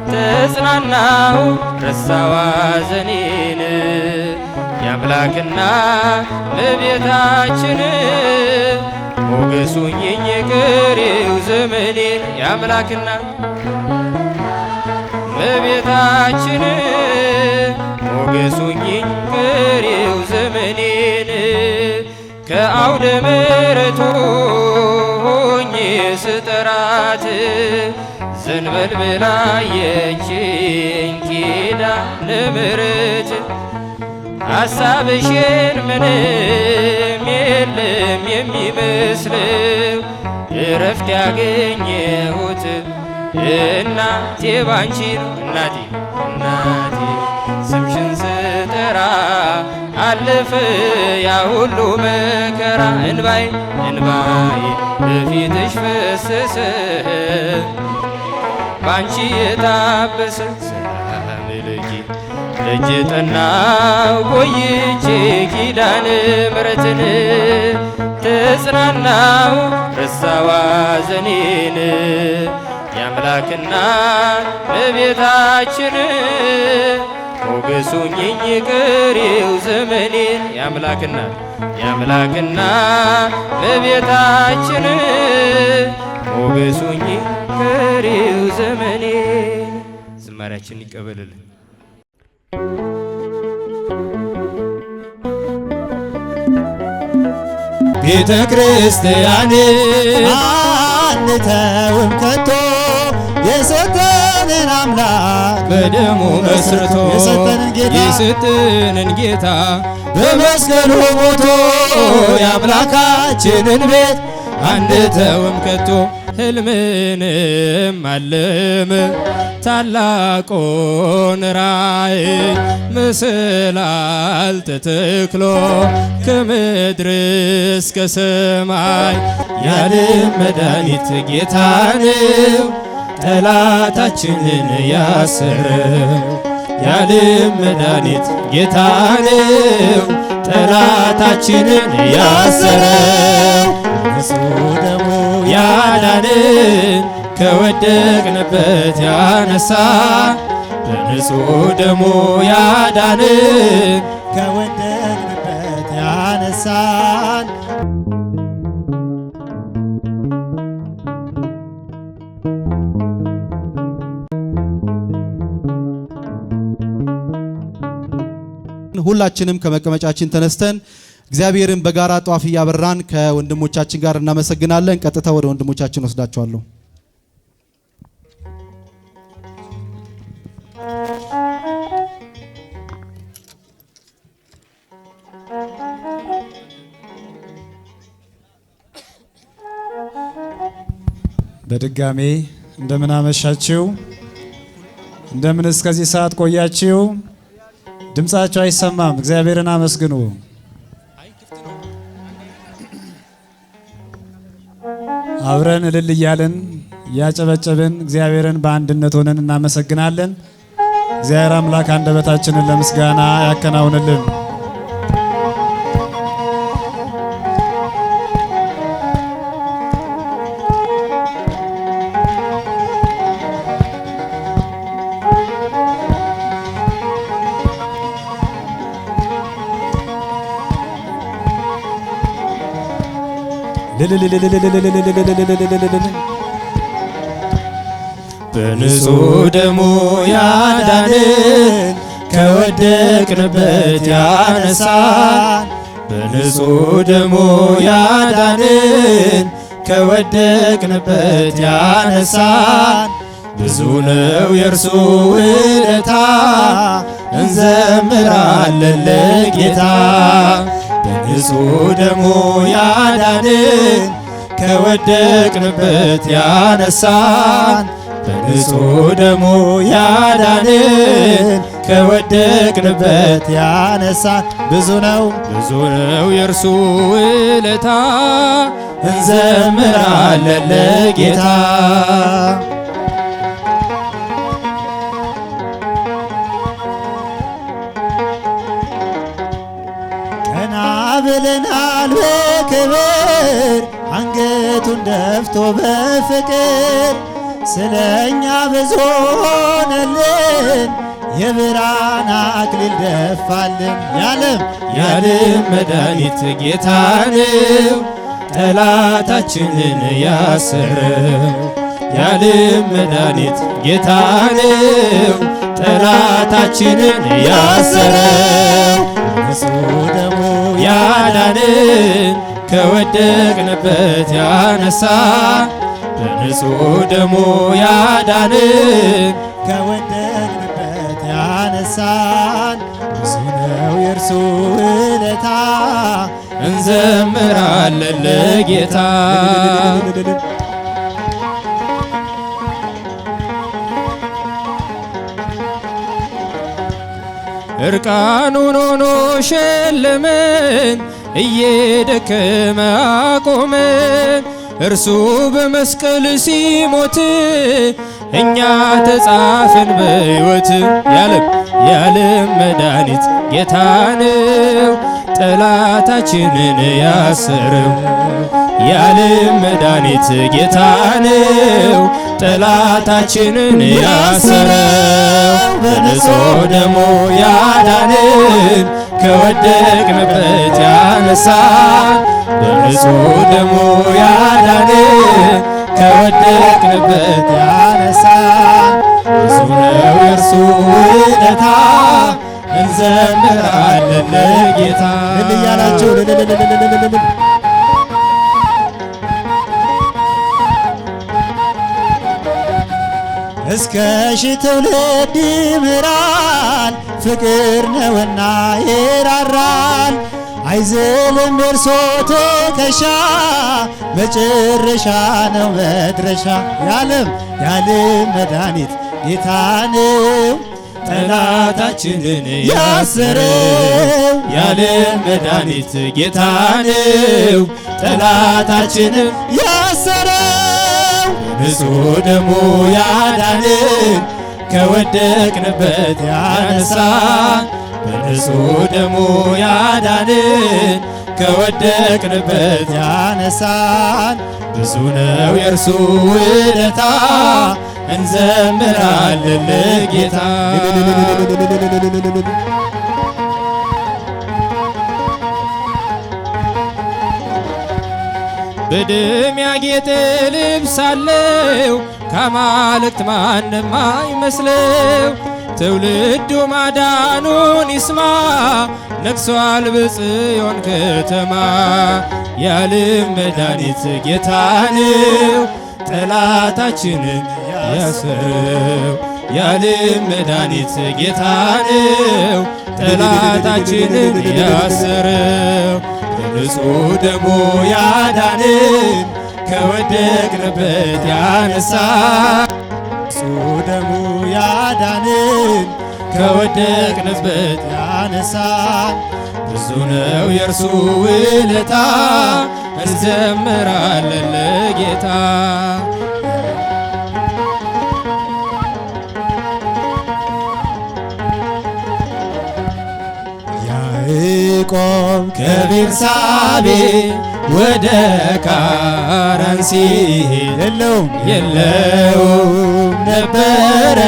ተጽናናው ረሳዋ ሐዘኔን የአምላክና ለቤታችን ሞገሱኝኝ ቀሪው ዘመኔን የአምላክና ለቤታችን ሞገሱኝኝ ቀሪው ዘመኔን ከአውደ ምሕረቱ ሆኜ ስጠራት ዘንበል ብላ አየችኝ ኪዳነ ምሕረት ሐሳብሽን ምንም የለም የሚመስለው እረፍት ያገኘሁት እናቴ ባንቺ ነው። እናቴ ስምሽን ስጠራ አለፈ ያ ሁሉ መከራ እንባዬ በፊትሽ ፈሰሰ ባንቺ የታበሰ ሰላም ለኪ ደጅ ጠናው ቆይቼ ኪዳነ ምሕረትን ተጽናናው ረሳዋ ዘኔን የአምላክና ለቤታችን ሞገሱኝኝ ቀሪው ዘመኔን የአምላክና ለቤታችን ሞገሱኝኝ ቀሪው ዘመኔን። ዝማሬያችን ይቀበልልን። ቤተ ክርስቲያን አንተውም ከቶ የሰጠንን አምላክ በደሙ መስርቶ የሰጠንን ጌታ በመስቀሉ ሞቶ የአምላካችንን ቤት አንተውም ከቶ ሕልምንም አለመ ታላቁን ራእይ መሰላል ተተክሎ ከምድር እስከ ሰማይ የዓለም መድኃኒት ጌታ ነው ጠላታችንን ያሰረው። የዓለም መድኃኒት ጌታ ነው ጠላታችንን ያሰረው። ንጹሕ ደሙ ያዳንን ከወደቅንበት ያነሳን በንጹሕ ደሙ ያዳንን ከወደቅንበት ያነሳን ሁላችንም ከመቀመጫችን ተነስተን እግዚአብሔርን በጋራ ጧፍ እያበራን ከወንድሞቻችን ጋር እናመሰግናለን። ቀጥታ ወደ ወንድሞቻችን ወስዳቸዋለሁ። በድጋሜ እንደምን አመሻችሁ? እንደምን እስከዚህ ሰዓት ቆያችሁ? ድምጻችሁ አይሰማም። እግዚአብሔርን አመስግኑ። አብረን እልል እያልን እያጨበጨብን እግዚአብሔርን በአንድነት ሆነን እናመሰግናለን። እግዚአብሔር አምላክ አንደበታችንን ለምስጋና ያከናውንልን። በንጹሕ ደሙ ያዳንን ከወደቅንበት ያነሳን በንጹሕ ደሙ ያዳንን ከወደቅንበት ያነሳን ብዙ ነው የእርሱ ውለታ እንዘምራለን ለጌታ በንጹሕ ደሙ ያዳንን ከወደቅንበት ያነሳን በንጹሕ ደሙ ያዳንን ከወደቅንበት ያነሳን ብዙ ነው የእርሱ ውለታ እንዘምራለን ለጌታ ቀና ብለናል በክብር አንገቱን ደፍቶ በፍቅር ስለኛ ብዙ ሆነልን የብርሃን አክሊል ደፋልን። የዓለም መድኃኒት ጌታ ነው ጠላታችንን ያሰረው። የዓለም መድኃኒት ጌታ ነው ጠላታችንን ያሰረው። ንጹሕ ደሙ ያዳንን ከወደቅንበት ያነሳን በንጹሕ ደሙ ያዳንን ከወደቅንበት ያነሳን ብዙ ነው የእርሱ ውለታ። እንዘምራለን ለጌታ። እርቃኑን ሆኖ ሸለመን እየደከመ አቆመን። እርሱ በመስቀል ሲሞት እኛ ተጻፍን በሕይወት። የዓለም መድኃኒት ጌታ ነው ጠላታችንን ያሰረው። የዓለም መድኃኒት ጌታ ነው ጠላታችንን ያሰረው። በንጹሕ ደሙ ያዳንን ከወደቅንበት ያነሳን በንጹሕ ደሙ ያዳንን ከወደቅንበት ያነሳን ብዙ ነው የእርሱ ውለታ። እንዘምራለን ለጌታ እያላችሁ እስከ ሺህ ትውልድ ይምራል ፍቅር ነውና ይራራል። አይዝልም የእርሶ ትከሻ መጨረሻ ነው መድረሻ። የዓለም መድኃኒት ጌታ ነው ጠላታችንን ያሰረው። የዓለም መድኃኒት ጌታ ነው ጠላታችንን ያሰረው። ንጹሕ ደሙ ያዳንን ከወደቅንበት ያነሳን በንጹሕ ደሙ ያዳንን ከወደቅንበት ያነሳን ብዙ ነው የእርሱ ውለታ። እንዘምራለን ለጌታ። በደም ያጌጠ ልብስ አለው ከአማልክት ማንም አይመስለው። ትውልዱ ማዳኑን ይስማ ነግሷል በጽዮን ከተማ። የዓለም መድኃኒት ጌታ ነው ጠላታችንን ያሰረው። የዓለም መድኃኒት ጌታ ነው ጠላታችንን ያሰረው። በንጹሕ ደሙ ያዳንን ከወደቅንበት ያነሳን ንጹሕ ደሙ ያዳንን ከወደቅንበት ያነሳን ብዙ ነው የእርሱ ውለታ። እንዘምራለን ለጌታ። ያዕቆብ ከቤርሳቤ ወደ ካራን ሲሄድ የለውም ነበረ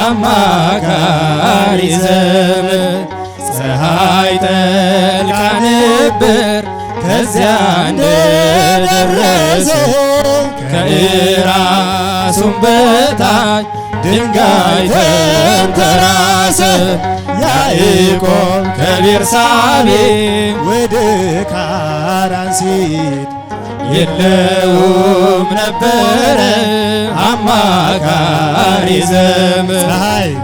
አማካሪ ዘመድ። ፀሐይ ጠልቃ ነበር ከዚያ እንደደረሰ ከእራሱም በታች ድንጋይ ተንተራሰ። ያዕቆብ ከቤርሳቤ ወደ ካራን ሲሄድ የለውም ነበረ አማካሪ ዘመድ።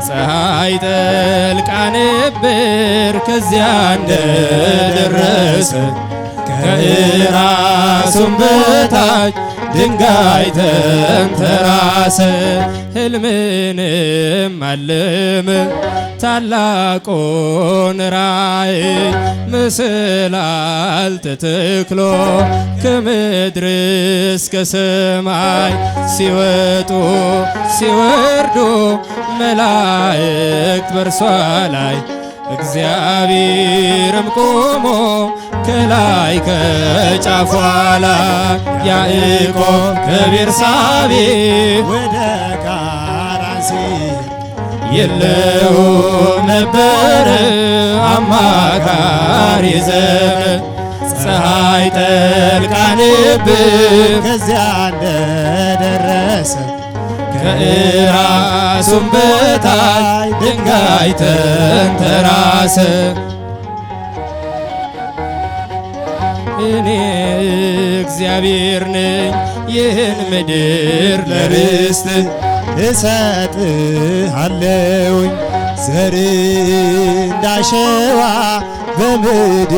ፀሐይ ጠልቃ ነበር ከዚያ እንደደረሰ ከእራሱም በታች ድንጋይ ተንተራሰ። ሕልምንም አለመ ታላቁን ራእይ ምስላል ተተክሎ ከምድር እስከ ሰማይ ሲወጡ ሲወርዱ መላእክት በእርሷ ላይ እግዚአብሔርም ቆሞ ከላይ ከጫፏ ላይ። ያዕቆብ ከቤርሳቤ ወደ ካራን ሲሄድ የለውም ነበረ አማካሪ ዘመድ ፀሐይ ጠልቃ ነበር ከዚያ እንደደረሰ ከራሱም በታይ ድንጋይ ተንተራሰ። እኔ እግዚአብሔር ነኝ ይህን ምድር ለርስት እሰጥሃለሁኝ ዘር እንዳሸዋ በምድር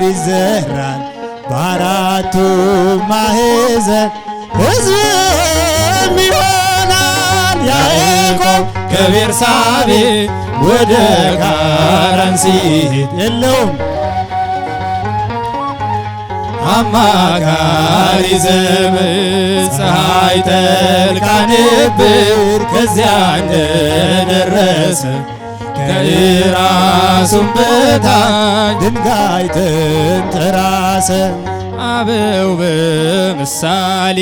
ይዘራል በአራቱም ማዕዘን ሕዝብም ይሆናል። ያዕቆብ ከቤርሳቤ ወደ ካራን ሲሄድ የለውም አማካሪ ዘመድ ፀሐይ ጠልቃ ነበር ከዚያ እንደደረሰ ከራሱም በታች ድንጋይ ተንተራሰ። አበው በምሳሌ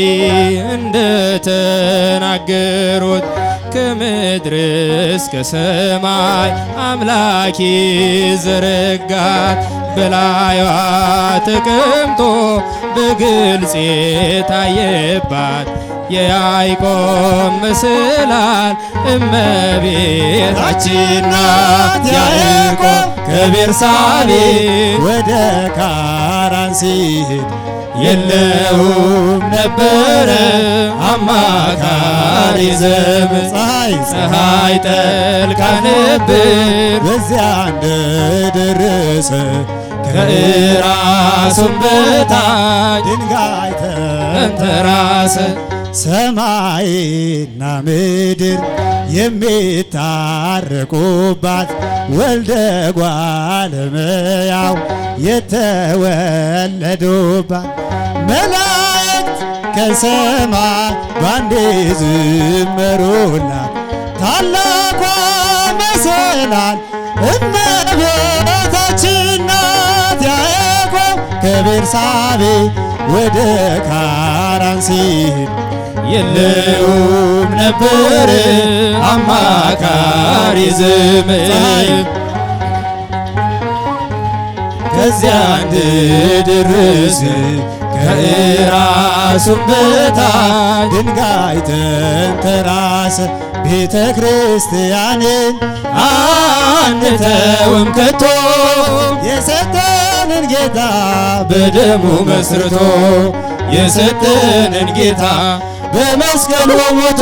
እንደተናገሩት ከምድር እስከ ሰማይ አምላክ ዘረጋት በላይዋ ተቀምጦ በግልጽ የታየባት የያዕቆብ መሰላል እመቤታችን ናት። ያዕቆብ ከቤርሳቤ ወደ ካራን ሲሄድ የለውም ነበረ አማካሪ ዘመድ ፀሐይ ጠልቃ ነበር በዚያ እንደደረሰ ከራሱም በታች ድንጋይ ተንተራሰ። ሰማይና ምድር የሚታረቁባት ወልደ እጓለ እመሕያው የተወለዱባት መላእክት ከሰማይ ባንዴ ዘመሩላት ታላቋ መሰላል እመቤታችን ናት። ያዕቆብ ከቤርሳቤ ወደ ካራን ሲሄድ የለውም ነበረ አማካሪ ዘመድ ከዚያ እንደደረሰ ከራሱም በታች ድንጋይ ተንተራሰ። ቤተ ክርስቲያንን አንተውም ከቶ የሰጠንን ጌታ በደሙ መስርቶ የሰጠንን ጌታ በመስቀሉ ሞቶ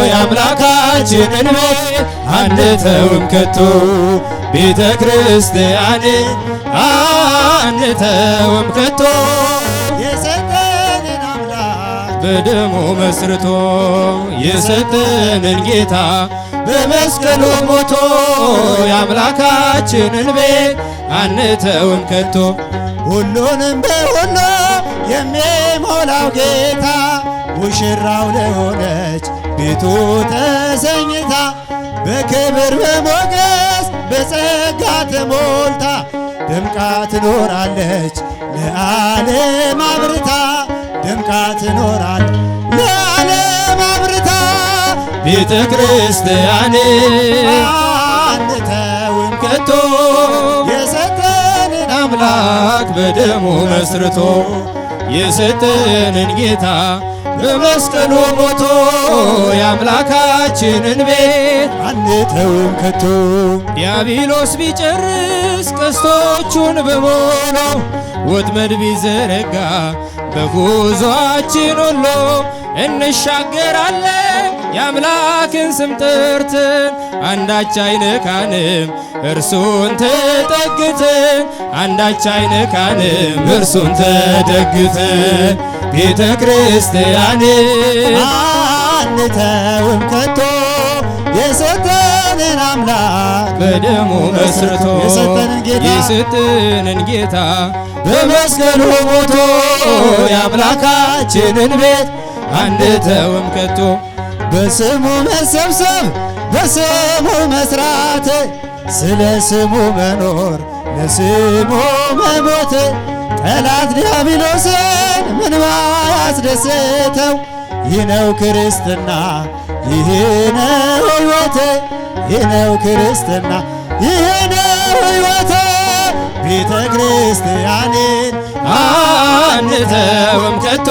የአምላካችንን ቤት አንተውም ከቶ ቤተ ክርስቲያንን አንተውም ከቶ የሰጠንን አምላክ በደሙ መስርቶ የሰጠንን ጌታ በመስቀሉ ሞቶ የአምላካችንን ቤት አንተውም ከቶ ሁሉንም በሁሉ የሚሞላው ጌታ ሙሽራው ለሆነች ቤቱ ተሰኝታ በክብር በሞገስ በጸጋ ተሞልታ ደምቃ ትኖራለች ለዓለም አብርታ ደምቃ ትኖራለች ለዓለም አብርታ ቤተ ክርስቲያን አንተውም ከቶ የሰጠንን አምላክ በደሙ መስርቶ የሰጠንን ጌታ በመስቀሉ ሞቶ የአምላካችንን ቤት አንተውም ከቶ ዲያብሎስ ቢጨርስ ቀስቶቹን በሞሎ ወጥመድ ቢዘረጋ በጉዞአችን ሁሉ እንሻገራለን የአምላክን ስም ጠርተን አንዳች አይነካንም እርሱን ተጠግተን አንዳች አይነካንም እርሱን ተጠግተን ቤተ ክርስቲያን አንተውም ከቶ የሰጠንን አምላክ በደሙ መስርቶ የሰጠንን ጌታ በመስቀሉ ሞቶ የአምላካችንን ቤት አንተውም ከቶ በስሙ መሰብሰብ በስሙ መስራት ስለ ስሙ መኖር ለስሙ መሞት ጠላት ዲያብሎስን ምን ያስደሰተው ይህ ነው ክርስትና፣ ይህ ነው ሕይወቴ፣ ይህ ነው ክርስትና፣ ይህ ነው ሕይወቴ። ቤተ ክርስቲያንን አንተውም ከቶ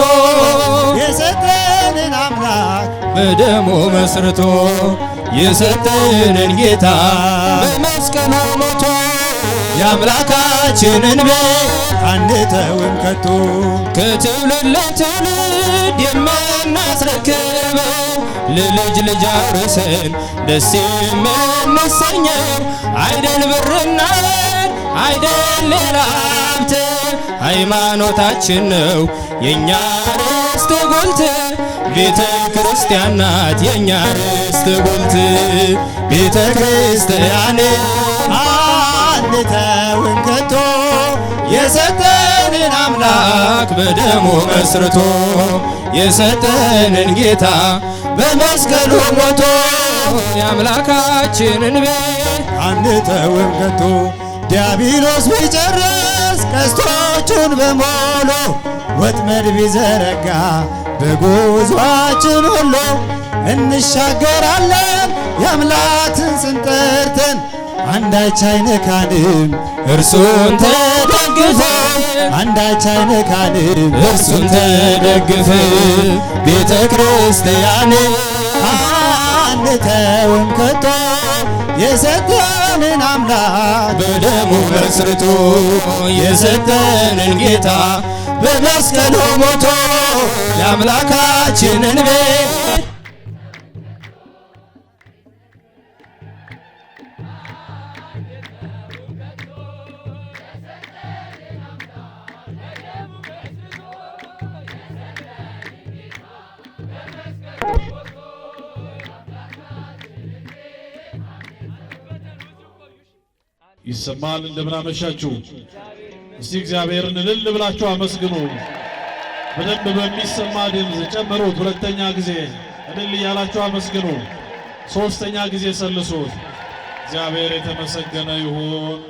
የሰጠንን አምላክ በደሙ መስርቶ የሰጠንን ጌታ በመስቀሉ ሞቶ የአምላካችንን ቤት አንተውም ከቶ ከትውልድ ለትውልድ የምናስረክበው ለልጅ ልጅ አውርሰን ደስ የምንሰኘው አይደል ብርና አይደል ሌላ ሀብት ሃይማኖታችን ነው የእኛ ርስት ጉልት ቤተ ክርስቲያን ናት የእኛ ርስት ጉልት ቤተ ክርስቲያን አንተውም ከቶ የሰጠንን አምላክ በደሙ መስርቶ የሰጠንን ጌታ በመስቀሉ ሞቶ የአምላካችንን ቤት አንተውም ከቶ ዲያብሎስ ቢጨርስ ቀስቶቹን በሞሉ ወጥመድ ቢዘረጋ በጉዟችን ሁሉ እንሻገራለን የአምላክን ስም ጠርተን አንዳች አይነካንም እርሱን ተደግፈን አንዳች አይነካንም እርሱን ተደግፈን ቤተ ክርስቲያን አንተውም ከቶ የሰጠንን አምላክ በደሙ መስርቶ የሰጠንን ጌታ በመስቀሉ ሞቶ የአምላካችንን ቤት ይሰማል። እንደምን አመሻችሁ። እስቲ እግዚአብሔርን እልል ብላችሁ አመስግኑ። በደንብ በሚሰማ ድምፅ ጨምሩት። ሁለተኛ ጊዜ እልል እያላችሁ አመስግኑ። ሶስተኛ ጊዜ ሰልሱት። እግዚአብሔር የተመሰገነ ይሁን።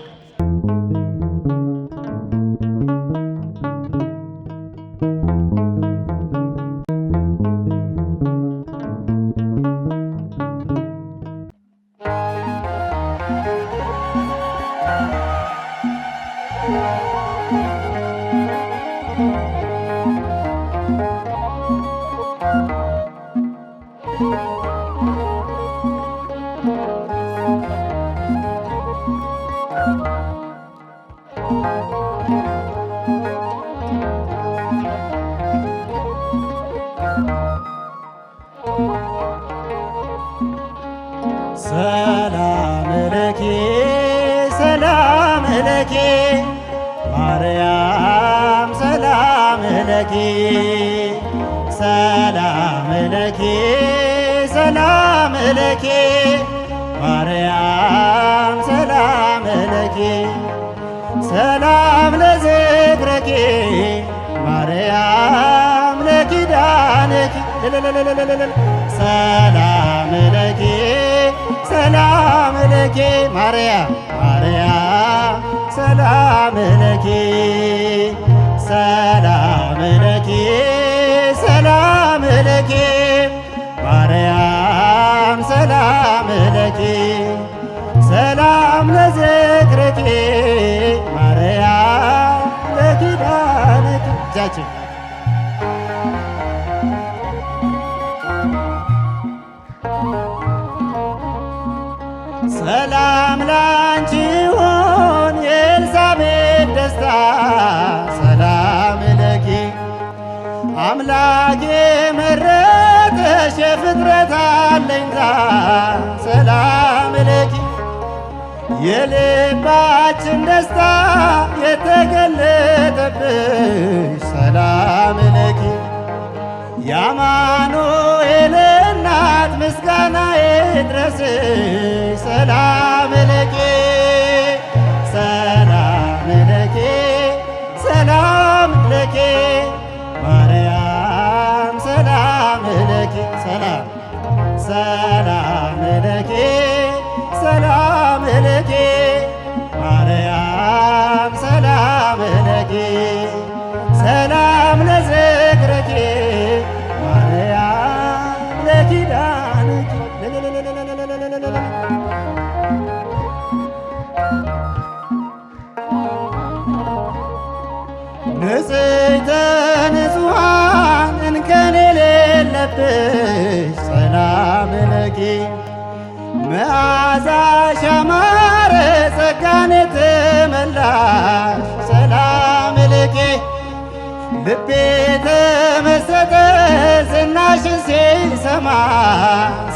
ሰላም ለኪ ሰላም ለኪ ማርያም ሰላም ለኪ ሰላም ለኪ ሰላም ለኪ ማርያም ሰላም ለኪ ሰላም ለዝክረኪ ማርያም ለኪዳንኪ ሰላም ለኪ ሰላም ለኪ ማርያም ማርያም ሰላም ለኪ ሰላም ለኪ ሰላም ለኪ ማርያም ሰላም ለኪ ሰላም ለዝክረኪ ማርያም ለኪዳንኪ እጃችን ሰላም ላንቺ ይሁን የኤልሳቤጥ ደስታ ሰላም ለኪ አምላኬ መረጠሽ የፍጥረት አለኝታ ሰላም ለኪ የልባችን ደስታ የተገለጠብሽ ሰላም ለኪ የአማኑኤል እናት ምስጋና ይድረስሽ ሰላም ለኪ ሰላም ለኪ ሰላም ለኪ ማርያም ሰላም ለኪ ሰላም ሰላም ለኪ ሰላም ለኪ ማርያም ሰላም ለኪ ሰላም ለዝክረኪ ማርያም ንጽሕተ ንጹሐን እንከን የሌለብሽ ሰላም ለኪ መዓዛሽ ያማረ ጸጋን የተመላሽ ሰላም ለኪ ልቤ ተመሰጠ ዝናሽን ሲሰማ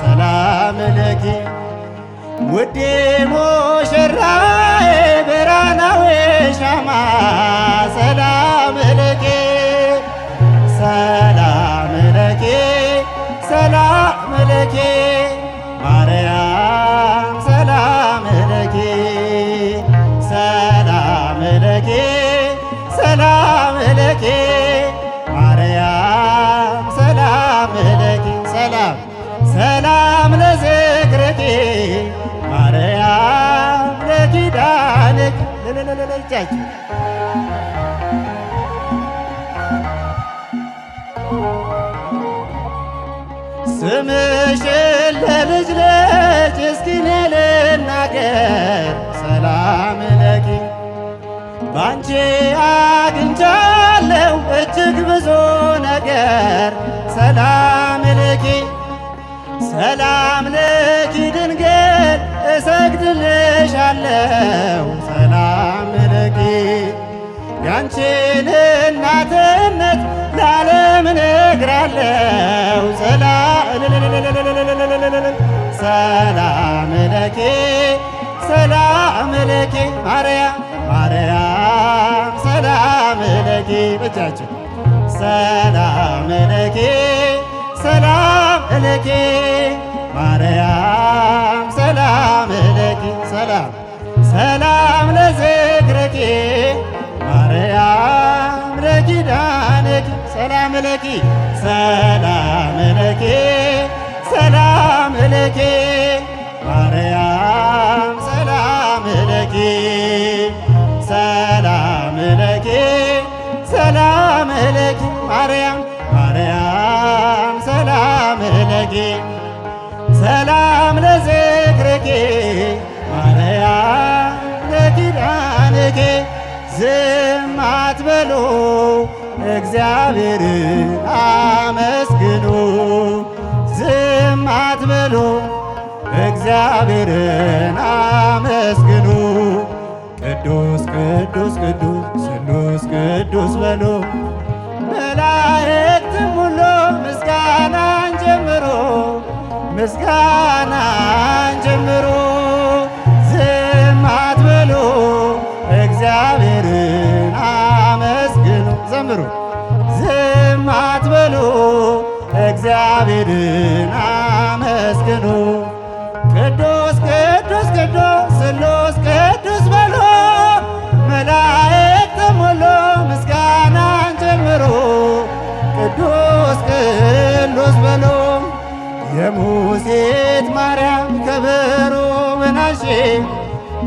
ሰላም ለኪ ውዴ ሙሽራዬ ብርሃናዊ ሻማ ሰላም ለኪ ሰላም ለኪ ሰላም ለኪ ማርያም ሰላም ለኪ ሰላም ለኪ ሰላም ለኪ ማርያም ሰላም ለኪ ሰላም ሰላም ለዝክርኪ ማርያም ለኪዳንኪ ለለለለጃችሁ ስምሽን ለልጅ ልጅ እስኪ እኔ ልናገር ሰላም ለኪ ባንቺ አግኝቻለሁ እጅግ ብዙ ነገር ሰላም ለኪ ሰላም ለኪ ድንግል እሰግድልሻለሁ ሰላም ለኪ ያንቺን እናትነት ለዓለም እነግራለሁ ሰላም ለኪ ሰላም ለኪ ማርያም ማርያም ሰላም ለኪ ብቻችን ሰላም ለኪ ሰላም ለኪ ማርያም ሰላም ለኪ ሰላም ሰላም ለዝክርኪ ማርያም ለኪዳንኪ ሰላም ለኪ ሰላም ለኪ ሰላም ለኪ ማርያም ሰላም ለኪ ሰላም ለኪ ሰላም ለኪ ማርያም ማርያም ሰላም ለኪ ሰላም ለዝክርኪ ማርያም ለኪዳንኪ ዝም አትበሉ እግዚአብሔርን አመስግኑ ዝም አትበሉ እግዚአብሔርን አመስግኑ ቅዱስ ቅዱስ ቅዱስ ስሉስ ቅዱስ በሉ መላእክትም ሁሉ ምስጋናን ጀምሮ ምስጋናን ጀምሮ ዝም አትበሉ እግዚአብሔርን አመስግኑ ዘምሩ ዝም አትበሉ እግዚአብሔርን አመስግኑ ቅዱስ ቅዱስ ቅዱስ ስሉስ ቅዱስ በሉ መላእክትም ሁሉ ምስጋናን ጀምሩ ቅዱስ ቅዱስ በሉ የሙሴት ማርያም ከበሮ ምናሼ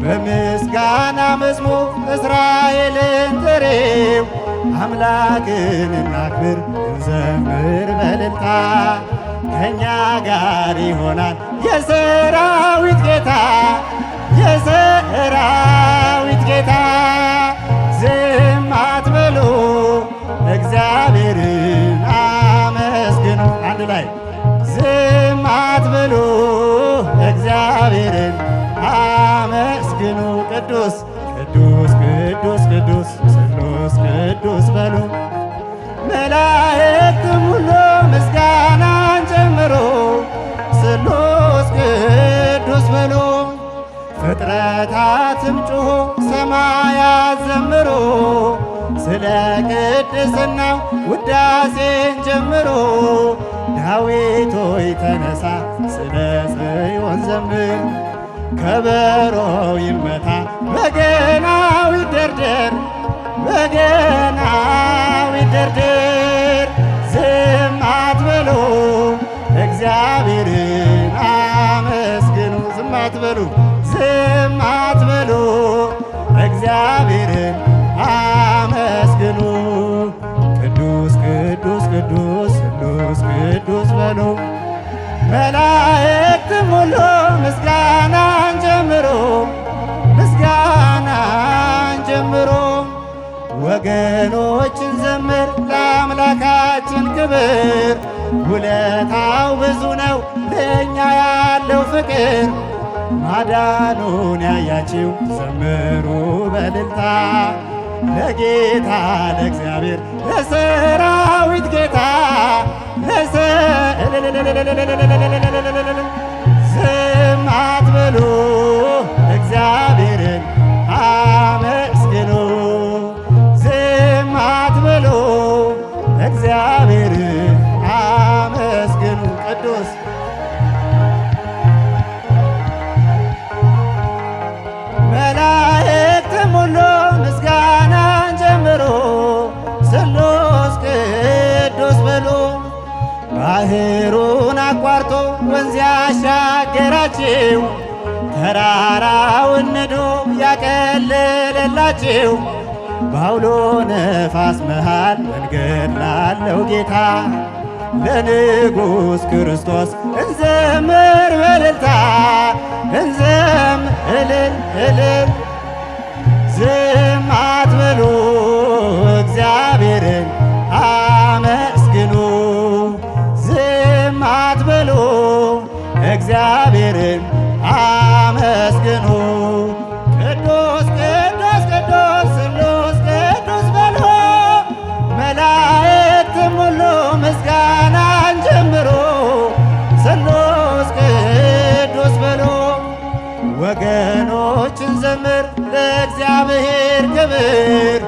በምስጋና መዝሙር እስራኤልን ጥሪው አምላክን እናክብር እንዘምር በእልልታ ከእኛ ጋር ይሆናል የሰራዊት ጌታ የሰራዊት ጌታ ዝም አትበሉ እግዚአብሔርን አመስግኑ አንድ ላይ ዝም አትበሉ እግዚአብሔርን አመስግኑ ቅዱስ ቅዱስ ቅዱስ ቅዱስ ስሉስ ቅዱስ በሉ መላእክትም ሁሉ ምስጋናን ጨምሮ ስሉስ ቅዱስ በሉ ፍጥረታትም ጮኹ ሰማያት ዘምሮ ስለ ቅድስናው ውዳሴን ጀምሮ ዳዊት ሆይ ተነሳ ስለ ጽዮን ዘምር ከበሮው ይመታ በገናው ይደርደር በገናው ይደርደር ዝም አትበሉ እግዚአብሔርን አመስግኑ ዝም አትበሉ ዝም አትበሉ እግዚአብሔርን አመስግኑ ቅዱስ ቅዱስ ቅዱስ ስሉስ ቅዱስ በሉ መላእክት መላእክትም ሁሉ ምስጋናን ጀምሮ ምስጋናን ጀምሮ ወገኖችን ዘምር ለአምላካችን ክብር ውለታው ብዙ ነው ለእኛ ያለው ፍቅር ማዳኑን ያያችው ዘምሩ በእልልታ ለጌታ ለእግዚአብሔር ለሰራዊት ጌታ ዝም አትበሉ እግዚአብሔርን አመስግኑ ዝም አትበሉ እግዚአብሔርን አመስግኑ ቅዱስ መላእክትም ሁሉ ምስጋናን ጀምሮ ስሉስ ቅዱስ በሉ ባህሩን አቋርጦ ወንዝ ያሻገራችሁ ተራራውን ንዶ ያቀለለላችሁ በአውሎ ነፋስ መሃል መንገድ ላለው ጌታ ለንጉሥ ክርስቶስ እንዘምር በእልልታ እንዘም እልል እልል ዝም አትበሉ እግዚአብሔርን አመስግኑ ዝም አትበሉ እግዚአብሔርን አመስግኑ ቅዱስ ቅዱስ ቅዱስ ስሉስ ቅዱስ በሉ መላእክትም ሁሉ ምስጋናን ጀምሮ ስሉስ ቅዱስ በሉ ወገኖችን ዘምር ለእግዚአብሔር ክብር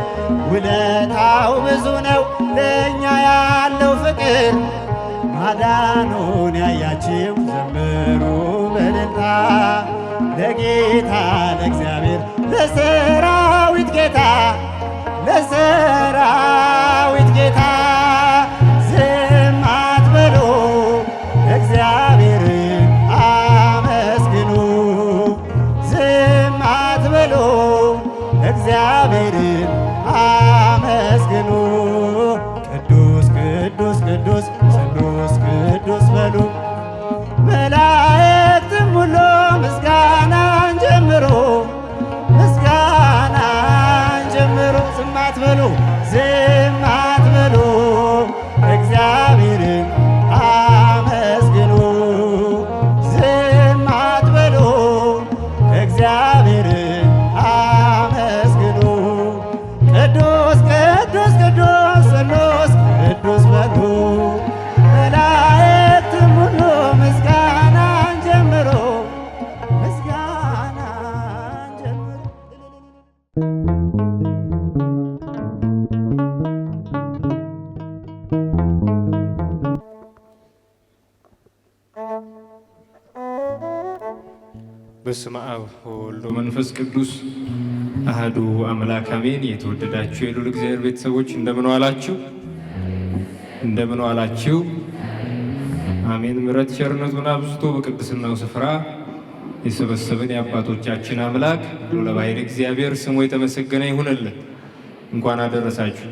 ውለታው ብዙ ነው ለእኛ ያለው ፍቅር ማዳኑን ያያችው ዘምሩ በእልልታ ለጌታ ለእግዚአብሔር ለሰራዊት ጌታ ለሰራዊት ጌታ ዝም አትበሉ እግዚአብሔርን አመስግኑ ዝም አትበሉ እግዚአብሔርን አመስግኑ ቅዱስ ቅዱስ ቅዱስ ስሉስ ቅዱስ በሉ መላእክትም ሁሉ ምስጋናን ጀምሮ ምስጋናን ጀምሮ ዝም አትበሉ ዝም አትበሉ እግዚአብሔርን አመስግኑ ዝም አትበሉ እግዚአብሔርን አመስግኑ ቅዱስ ቅዱስ ቅዱስ ስሉስ ቅዱስ በሉ መላእክትም ሁሉ ምስጋናን ጀምሮ ምስጋናን ጀምሮ በስመ አብ ወወልድ ወመንፈስ ቅዱስ አህዱ አምላክ አሜን። የተወደዳችሁ የልዑል እግዚአብሔር ቤተሰቦች እንደምን ዋላችሁ? እንደምን ዋላችሁ? አሜን። ምሕረት ቸርነቱን አብዝቶ በቅድስናው ስፍራ የሰበሰበን የአባቶቻችን አምላክ ልዑለ ባሕርይ እግዚአብሔር ስሙ የተመሰገነ ይሁንልን። እንኳን አደረሳችሁ።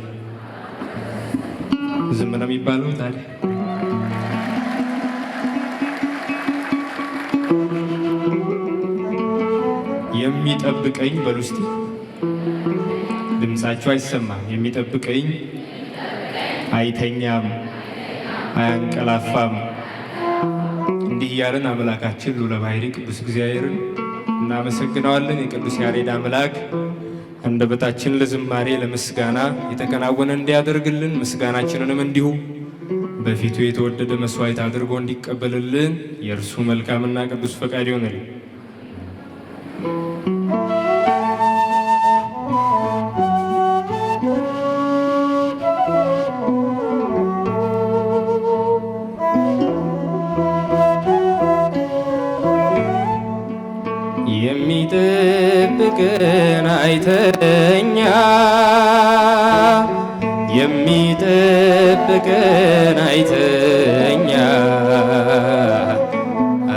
ዝም ነው የሚባለው ታዲያ? የሚጠብቀኝ በሉ እስቲ። ድምፃችሁ አይሰማም። የሚጠብቀኝ አይተኛም አያንቀላፋም። እንዲህ እያለን አምላካችን ልዑለ ባሕርይ ቅዱስ እግዚአብሔርን እናመሰግነዋለን። የቅዱስ ያሬድ አምላክ አንደበታችን ለዝማሬ ለምስጋና የተከናወነ እንዲያደርግልን ምስጋናችንንም እንዲሁ በፊቱ የተወደደ መስዋዕት አድርጎ እንዲቀበልልን የእርሱ መልካምና ቅዱስ ፈቃድ ይሆንልን። የሚጠብቀን አይተኛ የሚጠብቀን አይተኛ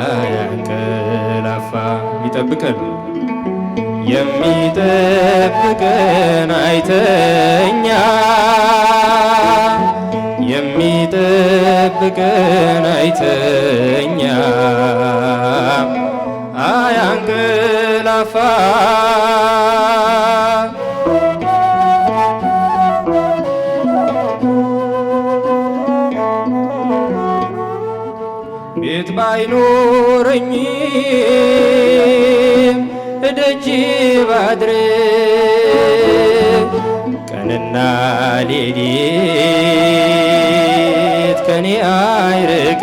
አያንቀላፋ የሚጠብቀን የሚጠብቀን አይተኛ የሚጠብቀን አይተኛ አያንቀላፋ ቤት ባይኖረኝም እደጅ ባድር ቀንና ሌሊት ከኔ አይርቅ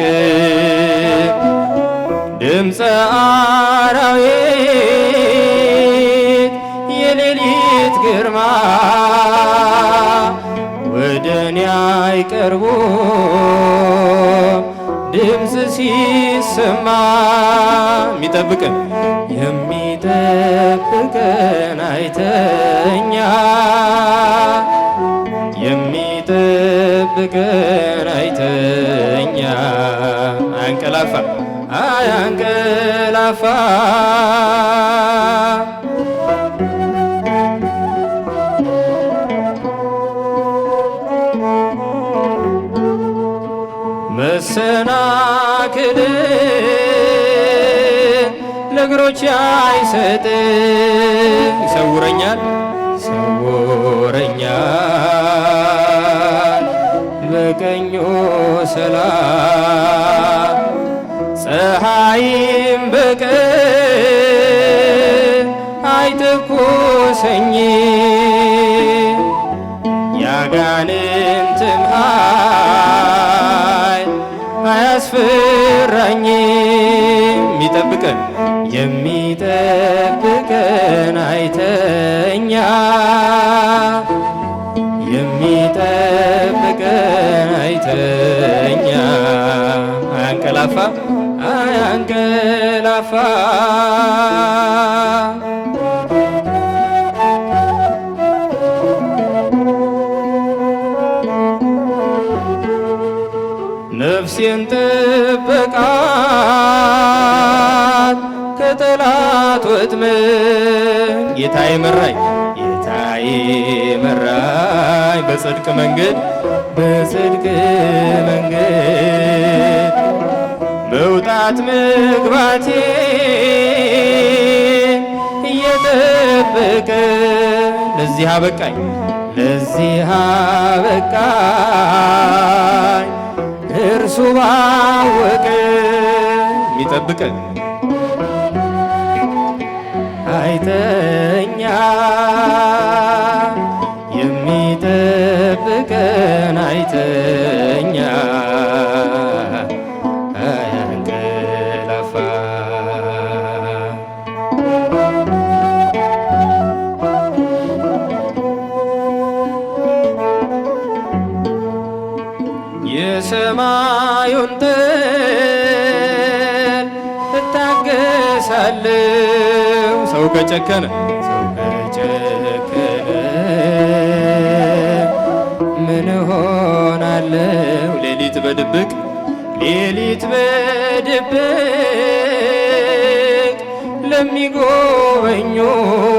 ድምፀ አራዊት የሌሊት ግርማ ወደኔ አይቀርቡ ድምፅ ሲሰማ የሚጠብቀን አይተኛ የሚጠብቀን አይተኛ አያንቀላፋ መሰናክልን ለእግሮች አይሰጥም ይሰውረኛል በቀኙ ሰላም ፀሐይም በቀን አይተኩሰኝ ያጋንንትም ኃይል አያስፈራኝ የሚጠብቀን አይተኛ የሚጠብቀን አይተኛ አያንቀላፋ ነፍሴን ጠበቃት ከጠላት ወጥመድ ጌታዬ መራኝ በጽድቅ መንገድ መውጣት መግባቴን እየጠበቀ ለዚህ አበቃኝ እርሱ ባወቀ የሚጠብቀን አይተኛ የሚጠብቀን አይተኛ አያንቀላፋ የሰማዩን ጠል እታገሳለሁ ሰው ከጨከነ ምን ሆናለሁ ሌሊት በድብቅ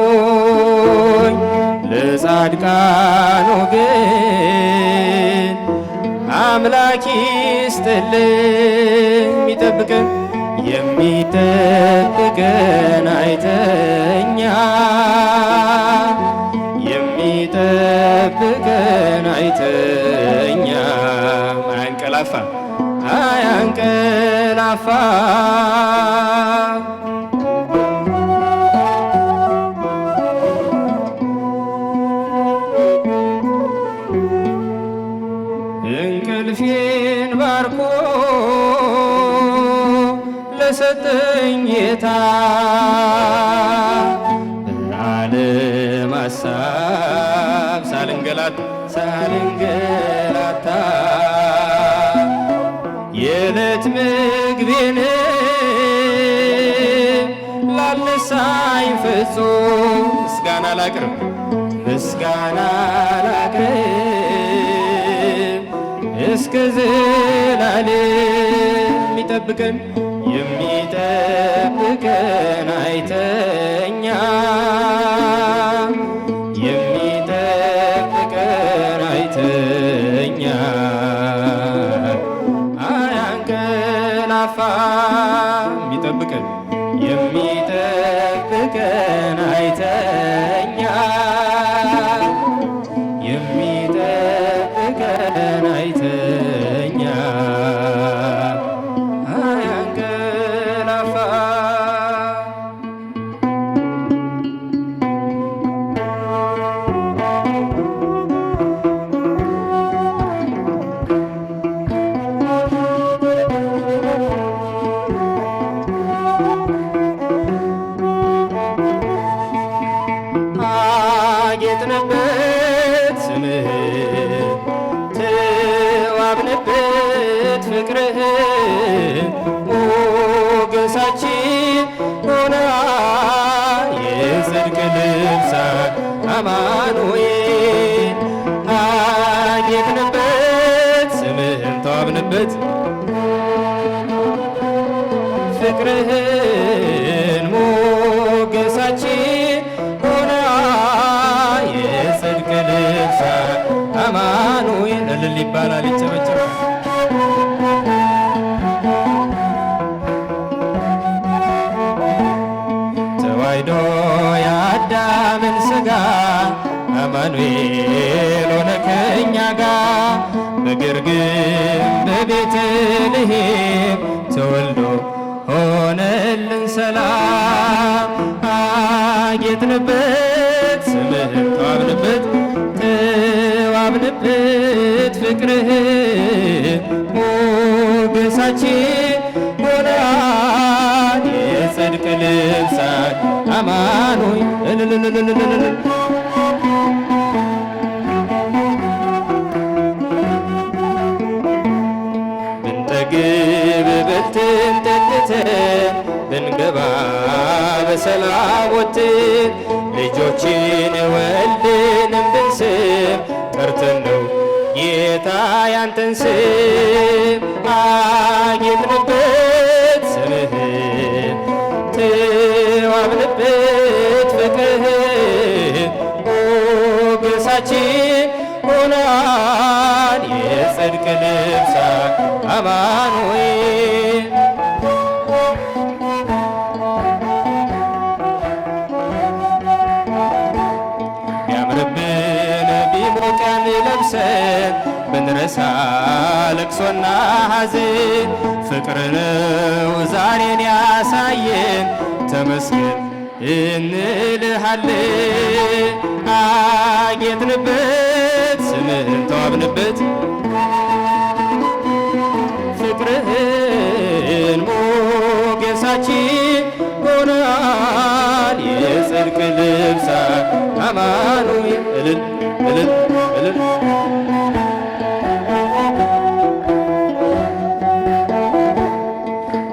ለሚጎበኙኝ ለጻድቃኑ ግን አምላክ ይስጥልኝ የሚጠብቀን አይተኛ የሚጠብቀን አይተኛ አያንቀላፋ እንቅልፌን ባርኮ ለሰጠኝ ጌታ በዓለም ሐሳብ ሳልንገላታ የዕለት ምግቤን ላልነሳኝ ፍጹም ምስጋና ላቅርብ እስከ ዘላለም የሚጠብቀን አይተኛ የሚጠብቀን አይተኛ አያንቀላፋ የሚጠብቀን አጌጥንበት ስምህን ተዋብንበት ፍቅርህን ሞገሳችን ሆነ የጽድቅ ልብሳት አማኑኤል አጌጥንበት ስምህን ተዋብንበት ፍቅርህን ሞገሳችን ሆነ የጽድቅ ልብሳት አማኑኤል እልል ይባላል ይጨበጨባል። ተዋሕዶ የአዳምን ሥጋ አማኑኤል ሆነ ከእኛ ጋር በግርግም በቤተልሔም ተወልዶ ሆነልን ሰላም አጌጥንበት ስምህን ተዋብንበት ፍቅርህን ሞገሳችን ሆነን የጽድቅ ልብሳት አማኑኤል ብንጠግብ በልተን ጠጥተን ብንገባ በሰላም ወጥተን ልጆችን ወልደንም ብንስም ጠርተን ነው ጌታ ያንተን ስም አጌጥንበት ስምህን ተዋብንበት ፍቅርህን ሞገሳችን ሆነን የጽድቅ ልብሳት አማኑኤል ቢያምርብን ቢሞቀን ለብሰን ብንረሳ ለቅሶና ሐዘን ፍቅር ነው ዛሬን ያሳየን ተመስገን እንልሃለን አጌጥንበት ስምህን ተዋብንበት ፍቅርህን ሞገሳችን ሆነን የጽድቅ ልብሳት አማኑኤል እልል እልል እልል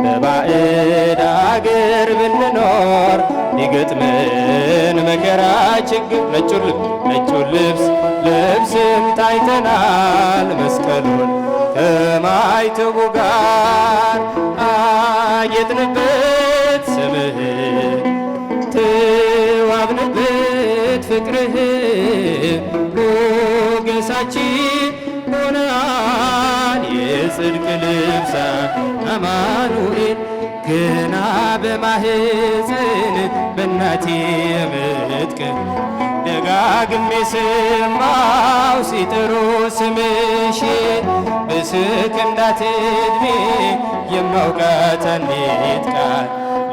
በባዕድ አገር ብንኖር ሊገጥመን መከራ ችግር ነጩን ልብስ ለብስን ታይተናል መስቀሉን ከማይተቡ ጋር አጌጥንበት ስምህን ተዋብንበት ፍቅርህን ሞገሳችን ሆነን የጽድቅ ልብሳት አማኑኤል ገና በማህፀን በእናቴ ምጥ ደጋግሜ ሰማው ሲጠሩ ስምሽን በስክንዳት ዕድሜ የማውቃት አንዲት ቃል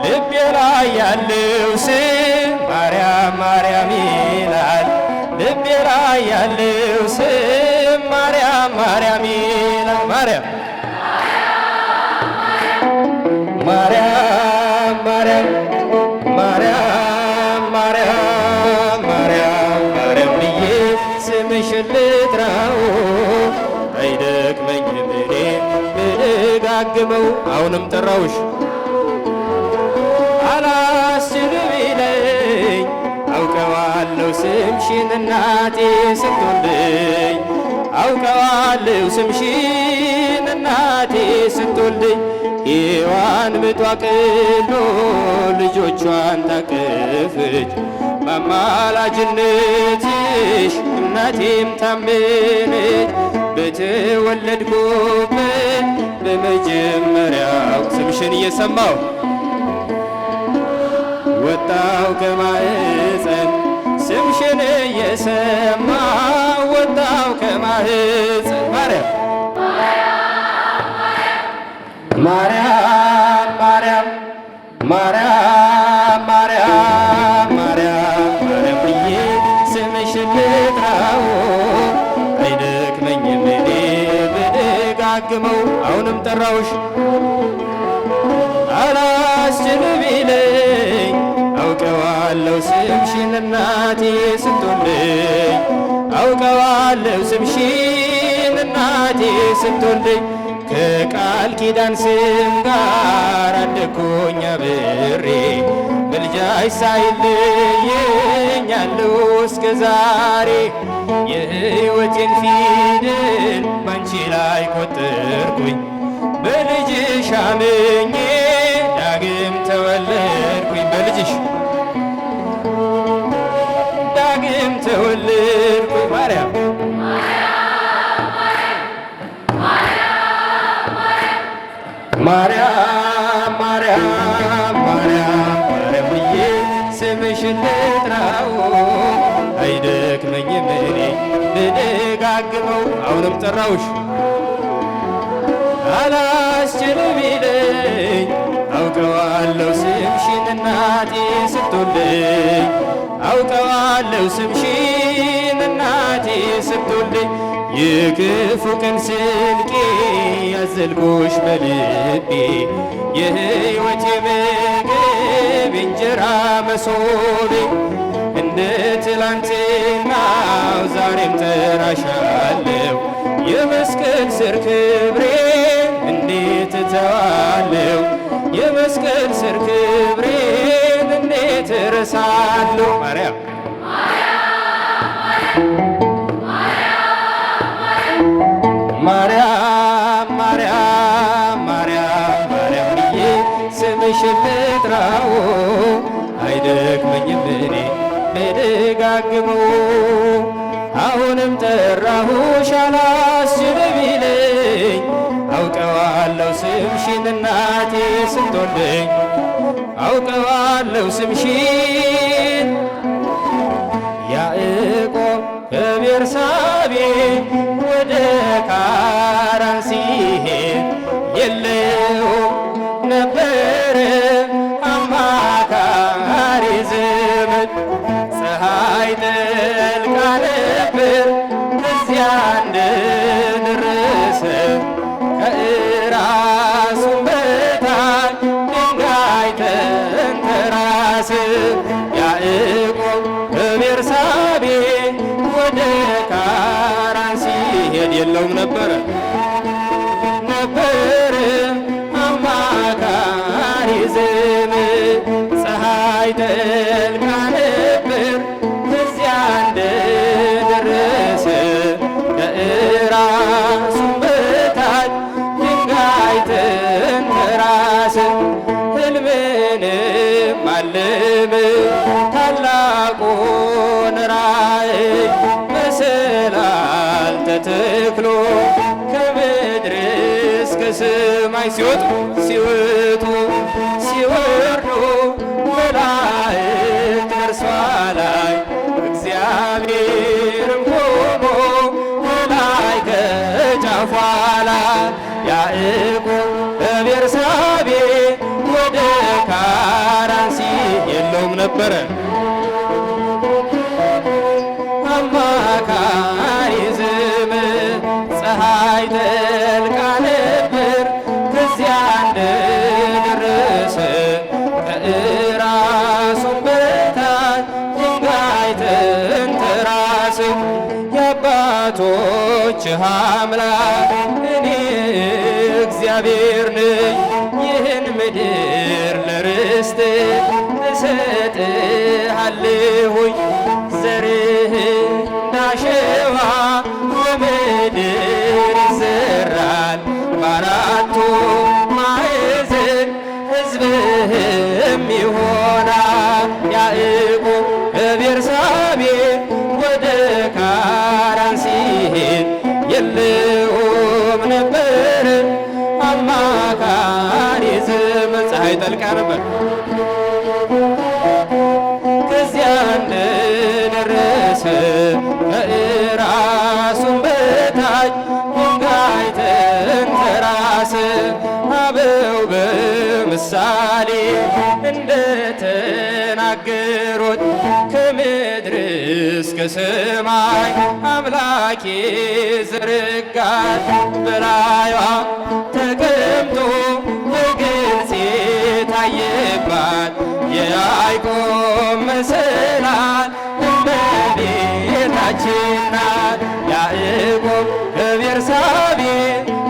ልቤ ላይ ያለው ስም ማርያም ማርያም ይላል ልቤ ላይ ያለው ስም ማርያም ማርያም ይላል ማርያም ማርያም ማርያም ማርያም ማርያም ማርያም ማርያም ብዬ ስምሽን ልጥራው አይደክመኝም እኔ ብደጋግመው አሁንም ጠራውሽ አላስችል ቢለኝ አውቀዋለሁ ስምሽን እናቴ ስትወልደኝ አውቀዋለሁ ስምሽን እናቴ ስትወልደኝ ሔዋን ምጧ ቀሎ ልጆቿን ታቀፈች በአማላጅነትሽ እናቴም ታመነች በተወለድኩበት በመጀመሪያው ስምሽን እየሰማው ወጣው ከማህፀን ስምሽን እየሰማው ወጣው ከማህፀን ማርያም ማርያም ማርያም ማርያም ማርያም ማርያም ማርያም ብዬ ስምሽን ልጥራው አይደክመኝም እኔ ብደጋግመው አሁንም ጠራውሽ አላስችል ቢለኝ አውቀዋለሁ አውቀዋለሁ ስምሽን እናቴ ስትወልደኝ አውቀዋለሁ ስምሽን እናቴ ስትወልደኝ ከቃል ኪዳን ስም ጋር አደኩኝ አብሬ ምልጃሽ ሳይለየኛለሁ እስከ ዛሬ የሕይወቴን ፊደል ባንቺ ላይ ቆጠርኩኝ በልጅሽ አምኜ ዳግም ተወለድኩኝ በልጅሽ ዳግም ተወለድኩኝ ማርያም ማርያም ማርያም ማርያም ማርያም ብዬ ስምሽን ልጥራው አይደክመኝም እኔ ብደጋግመው አሁንም ጠራውሽ አላስችል ቢለኝ አውቀዋለሁ ስምሽን እናቴ ስትወልደኝ አውቀዋለሁ ስምሽን እናቴ ስትወልደኝ የክፉ ቀን ስንቄ ያዘልኩሽ በልቤ የሕይወቴ ምግብ እንጀራ መሶቤ እንደ ትላንትናው ዛሬም ጠራሻለሁ የመስቀል ስር ክብሬን እንዴት እተዋለሁ የመስቀል ስር ክብሬን እንዴት እረሳለሁ ማርያም ማርያም ማርያም ማርያም ማርያም ብዬ ስምሽን ልጥራው አይደክመኝም እኔ ብደጋግመው አሁንም ጠራሁሽ አላስችል ቢለኝ አውቀዋለሁ ስምሽን እናቴ ስትወልደኝ አውቀዋለሁ ስምሽን ያዕቆብ ከቤርሳቤ ወደ ካራን ሲሄድ የለውም ነበረ አማካሪ ዘመድ ፀሐይ ጠልቃ ነበር እዚያ እንደደረሰ ከእራሱም በታች ድንጋይ ተንተራሰ ያዕቆብ ከቤርሳቤ ወደ ካራን ሲሄድ የለውም ነበረ አማካሪ ዘመድ ፀሐይ ጠልቃ ነበር እዚያ እንደደረሰ ከእራሱም በታች ድንጋይ ተንተራሰ ሕልምንም አለመ ታላቁን ራእይ መሰላል ተተክሎ ከምድር እስከ ሰማይ ሲወጡ ሲወርዱ መላእክት በእርሷ ላይ እግዚአብሔርም ቆሞ ከላይ ከጫፏ ላይ ያዕቆብ በቤርሳቤ ወደ ካራን ሲሄድ የለውም ነበረ አማካሪ ዘመድ ፀሐይ ጠልቃ ነበር ከዚያ እንደደረሰ ከእራሱም በታች ድንጋይ ተንተራሰ የአባቶችህ አምላክ እኔ እግዚአብሔር ነኝ ይህን ምድር ለርስት እሰጥሃለሁኝ ዘርህ እንዳሸዋ በምድር ይዘራል በአራቱ ማዕዘን ሕዝብህም ይሆናል ያዕቆብ ከቤርሳቤ ወደ ካራን ሲሄድ የለውም ነበር አማካሪ ዘመድ ፀሐይ ጠልቃ ነበር ከዚያ እንደደረሰ ከእራሱም በታች ድንጋይ ተንተራሰ አበው በምሳሌ እንደተናገሩት ከምድር እስከ ሰማይ አምላኬ ዘረጋት በላይዋ ተቀምጦ በግልጽ የታየባት የያዕቆብ መሰላል እመቤታችን ናት። ያዕቆብ ከቤርሳቤ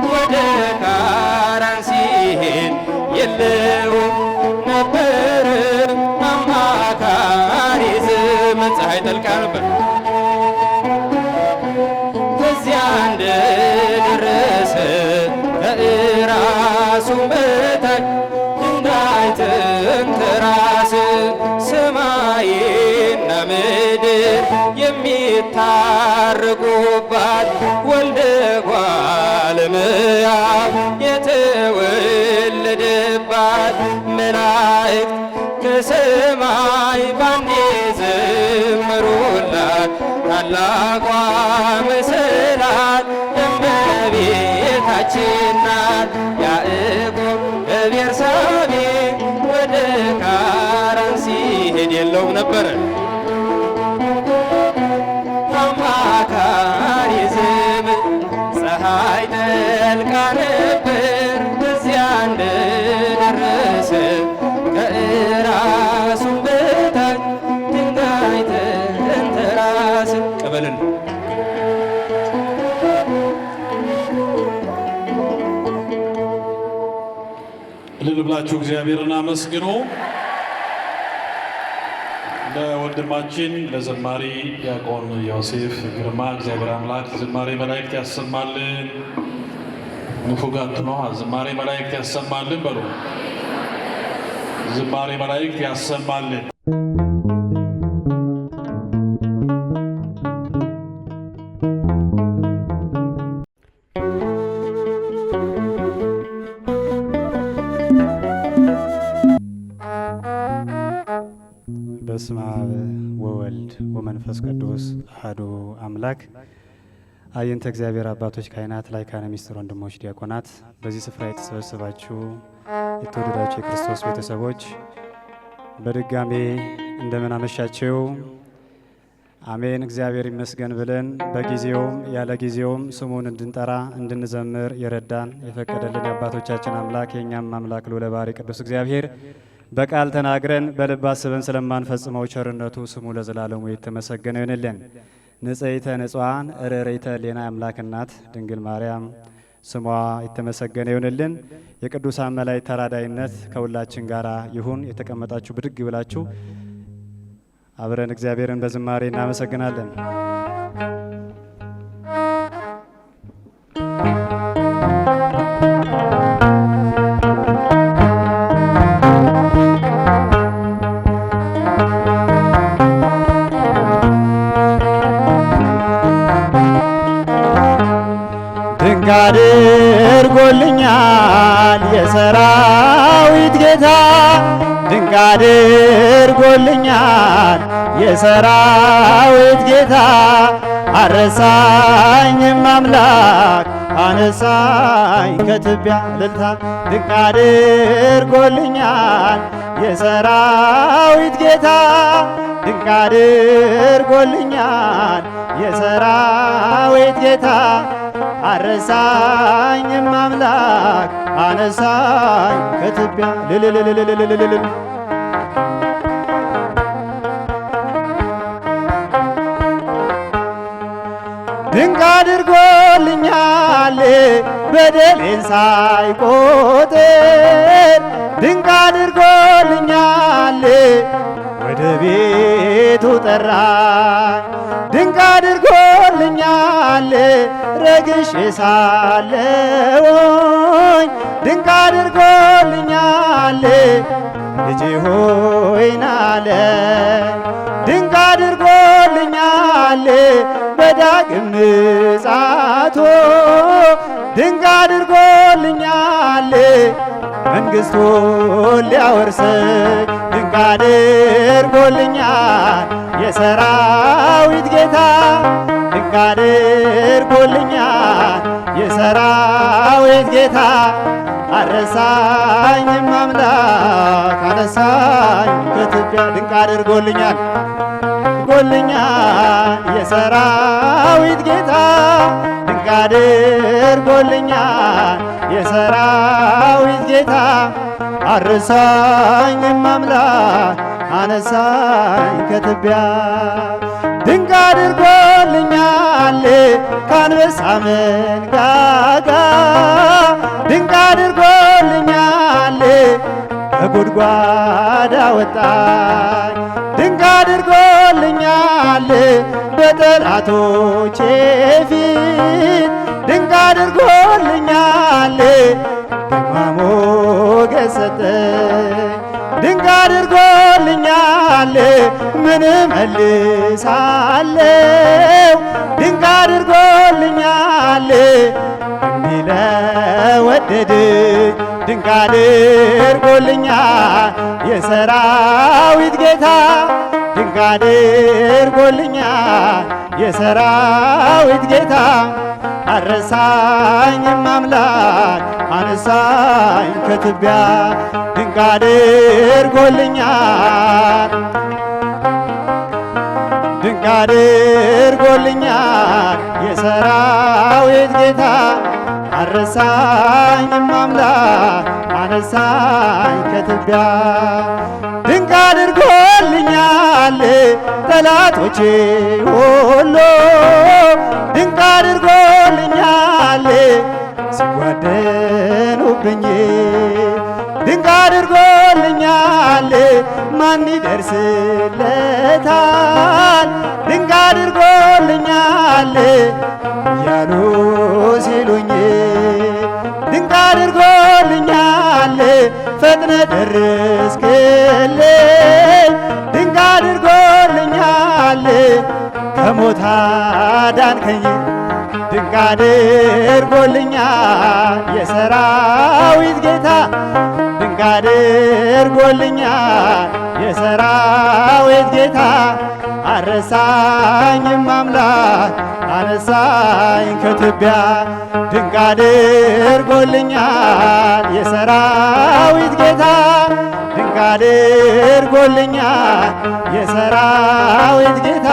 ወደ ካራን ሲሄድ የለውም ነበር አማካሪ ዘመድ። ፀሐይ ጠልቃ ነበር። ከዚያ እንደደረሰ ከእራሱ በታች ድንጋይ ተንተራሰ። ሰማይና ምድር የሚታረቁባት ወልደ እጓለ እመሕያው የተወለደባት መላእክት ከሰማይ ባንዴ ዘመሩላት። ታላቋ መሰላል እመቤታችን ናት። ያዕቆብ በቤርሳቤ ወደ ካራን ሲሄድ የለውም ነበረ አማካሪ ዘመድ። ፀሐይ ጠልቃ ነበር በዚያ እንደደረሰ ከእራሱም በታች ድንጋይ ተንተራሰ። ቀበልን እልል ብላችሁ እግዚአብሔርን አመስግኑ። ለወንድማችን ለዘማሪ ዲያቆን ዮሴፍ ግርማ እግዚአብሔር አምላክ ዝማሬ መላእክት ያሰማልን። ንፉጋት ነው። ዝማሬ መላእክት ያሰማልን በሉ። ዝማሬ መላእክት ያሰማልን። በስመ አብ ወወልድ ወመንፈስ ቅዱስ አሐዱ አምላክ። አይንተ እግዚአብሔር አባቶች፣ ካህናት፣ ላይካነ ምስጢር ወንድሞች፣ ዲያቆናት፣ በዚህ ስፍራ የተሰበሰባችሁ የተወደዳችሁ የክርስቶስ ቤተሰቦች በድጋሜ እንደምን አመሻችሁ? አሜን። እግዚአብሔር ይመስገን ብለን በጊዜውም ያለ ጊዜውም ስሙን እንድንጠራ እንድንዘምር የረዳን የፈቀደልን የአባቶቻችን አምላክ የእኛም አምላክ ልዑለ ባሕርይ ቅዱስ እግዚአብሔር በቃል ተናግረን በልብ አስበን ስለማንፈጽመው ቸርነቱ ስሙ ለዘላለሙ የተመሰገነ ይሁንልን። ንጽሕተ ንጹሐን ርኅርኅተ ሕሊና የአምላክ እናት ድንግል ማርያም ስሟ የተመሰገነ ይሁንልን። የቅዱሳን መላእክት ተራዳይነት ከሁላችን ጋር ይሁን። የተቀመጣችሁ ብድግ ብላችሁ አብረን እግዚአብሔርን በዝማሬ እናመሰግናለን። ድንቅ አድርጎልኛል የሰራዊት ጌታ፣ ድንቅ አድርጎልኛል የሰራዊት ጌታ። አረሳኝም አምላክ አነሳኝ ከትቢያ እልልታ። ድንቅ አድርጎልኛል የሰራዊት ጌታ፣ ድንቅ አድርጎልኛል የሰራዊት ጌታ። አረሳኝም አምላክ አነሳኝ ከትቢያ ልልልልልልልልል። ድንቅ አድርጎልኛል በደሌን ሳይቆጥር፣ ድንቅ አድርጎልኛል ወደ ቤቱ ጠራኝ። ድንቅ አድርጎልኛል ረግሼ ሳለሁኝ፣ ድንቅ አድርጎልኛል ልጄ ሆይ ናለኝ። ድንቅ አድርጎልኛል በዳግም ምጽአቱ፣ ድንቅ አድርጎልኛል መንግሥቱን ሊያወርሰኝ። ድንቅ አድርጎልኛል የሰራዊት ጌታ፣ ድንቅ አድርጎልኛል የሰራዊት ጌታ። አረሳኝም አምላክ አነሳኝ ከትቢያ። ድንቅ አድርጎልኛል ጎልኛል የሰራዊት ጌታ፣ ድንቅ አድርጎልኛል የሰራዊት ጌታ። አረሳኝም አምላክ አነሳኝ ከትቢያ ድንቅ አድርጎልኛል ከአንበሳ መንጋጋ ድንቅ አድርጎልኛል ከጉድጓድ አወጣኝ ድንቅ አድርጎልኛል በጠላቶቼ ፊት ድንቅ አድርጎልኛል ግርማ ሞገስ ሰጠኝ ድንቅ አድርጎልኛል ምን እመልሳለሁ ድንቅ አድርጎልኛል እንዲህ ለወደደኝ ድንቅ አድርጎልኛል የሰራዊት ጌታ ድንቅ አድርጎልኛል የሰራዊት ጌታ አረሳኝም አምላክ አነሳኝ ከትቢያ ድንቅ አድርጎልኛል ድንቅ አድርጎልኛል የሰራዊት ጌታ አረሳኝም አምላክ አነሳኝ ከትቢያ ድንቅ አድርጎልኛል ጠላቶቼ ሁሉ ድንቅ አድርጎልኛል ሲጓደኑብኝ ድንቅ አድርጎልኛል ማን ይደርስለታል ድንቅ አድርጎልኛል እያሉ ሲሉኝ ድንቅ አድርጎልኛል ፈጥነ ደረስክልኝ ድንቅ አድርጎልኛል ከሞት አዳንከኝ ድንቅ አድርጎልኛል የሰራዊት ጌታ ድንቅ አድርጎልኛል የሰራዊት ጌታ አረሳኝም አምላክ አነሳኝ ከትቢያ ድንቅ አድርጎልኛል የሰራዊት ጌታ ድንቅ አድርጎልኛል የሰራዊት ጌታ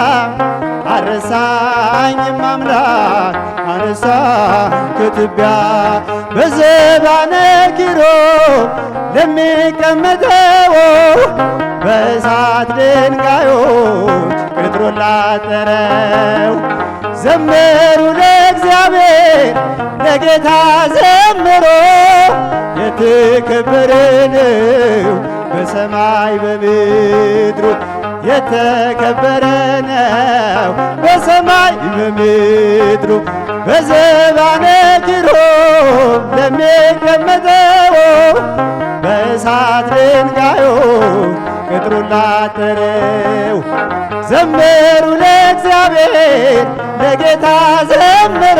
አረሳኝም አምላክ አነሳኝ ከትቢያ በዘባነ ኪሩብ ለሚቀመጠው በእሳት ድንጋዮች ቅጥሩን ላጠረው ዘምሩ ለእግዚአብሔር ለጌታ ዘምሮ የተከበረ ነው በሰማይ በምድሩ የተከበረ ነው በሰማይ በምድሩ በዘባነ ኪሩብ ለሚቀመጠው በእሳት ድንጋዮች ቅጥሩን ላጠረው ዘምሩ ለእግዚአብሔር ለጌታ ዘምሮ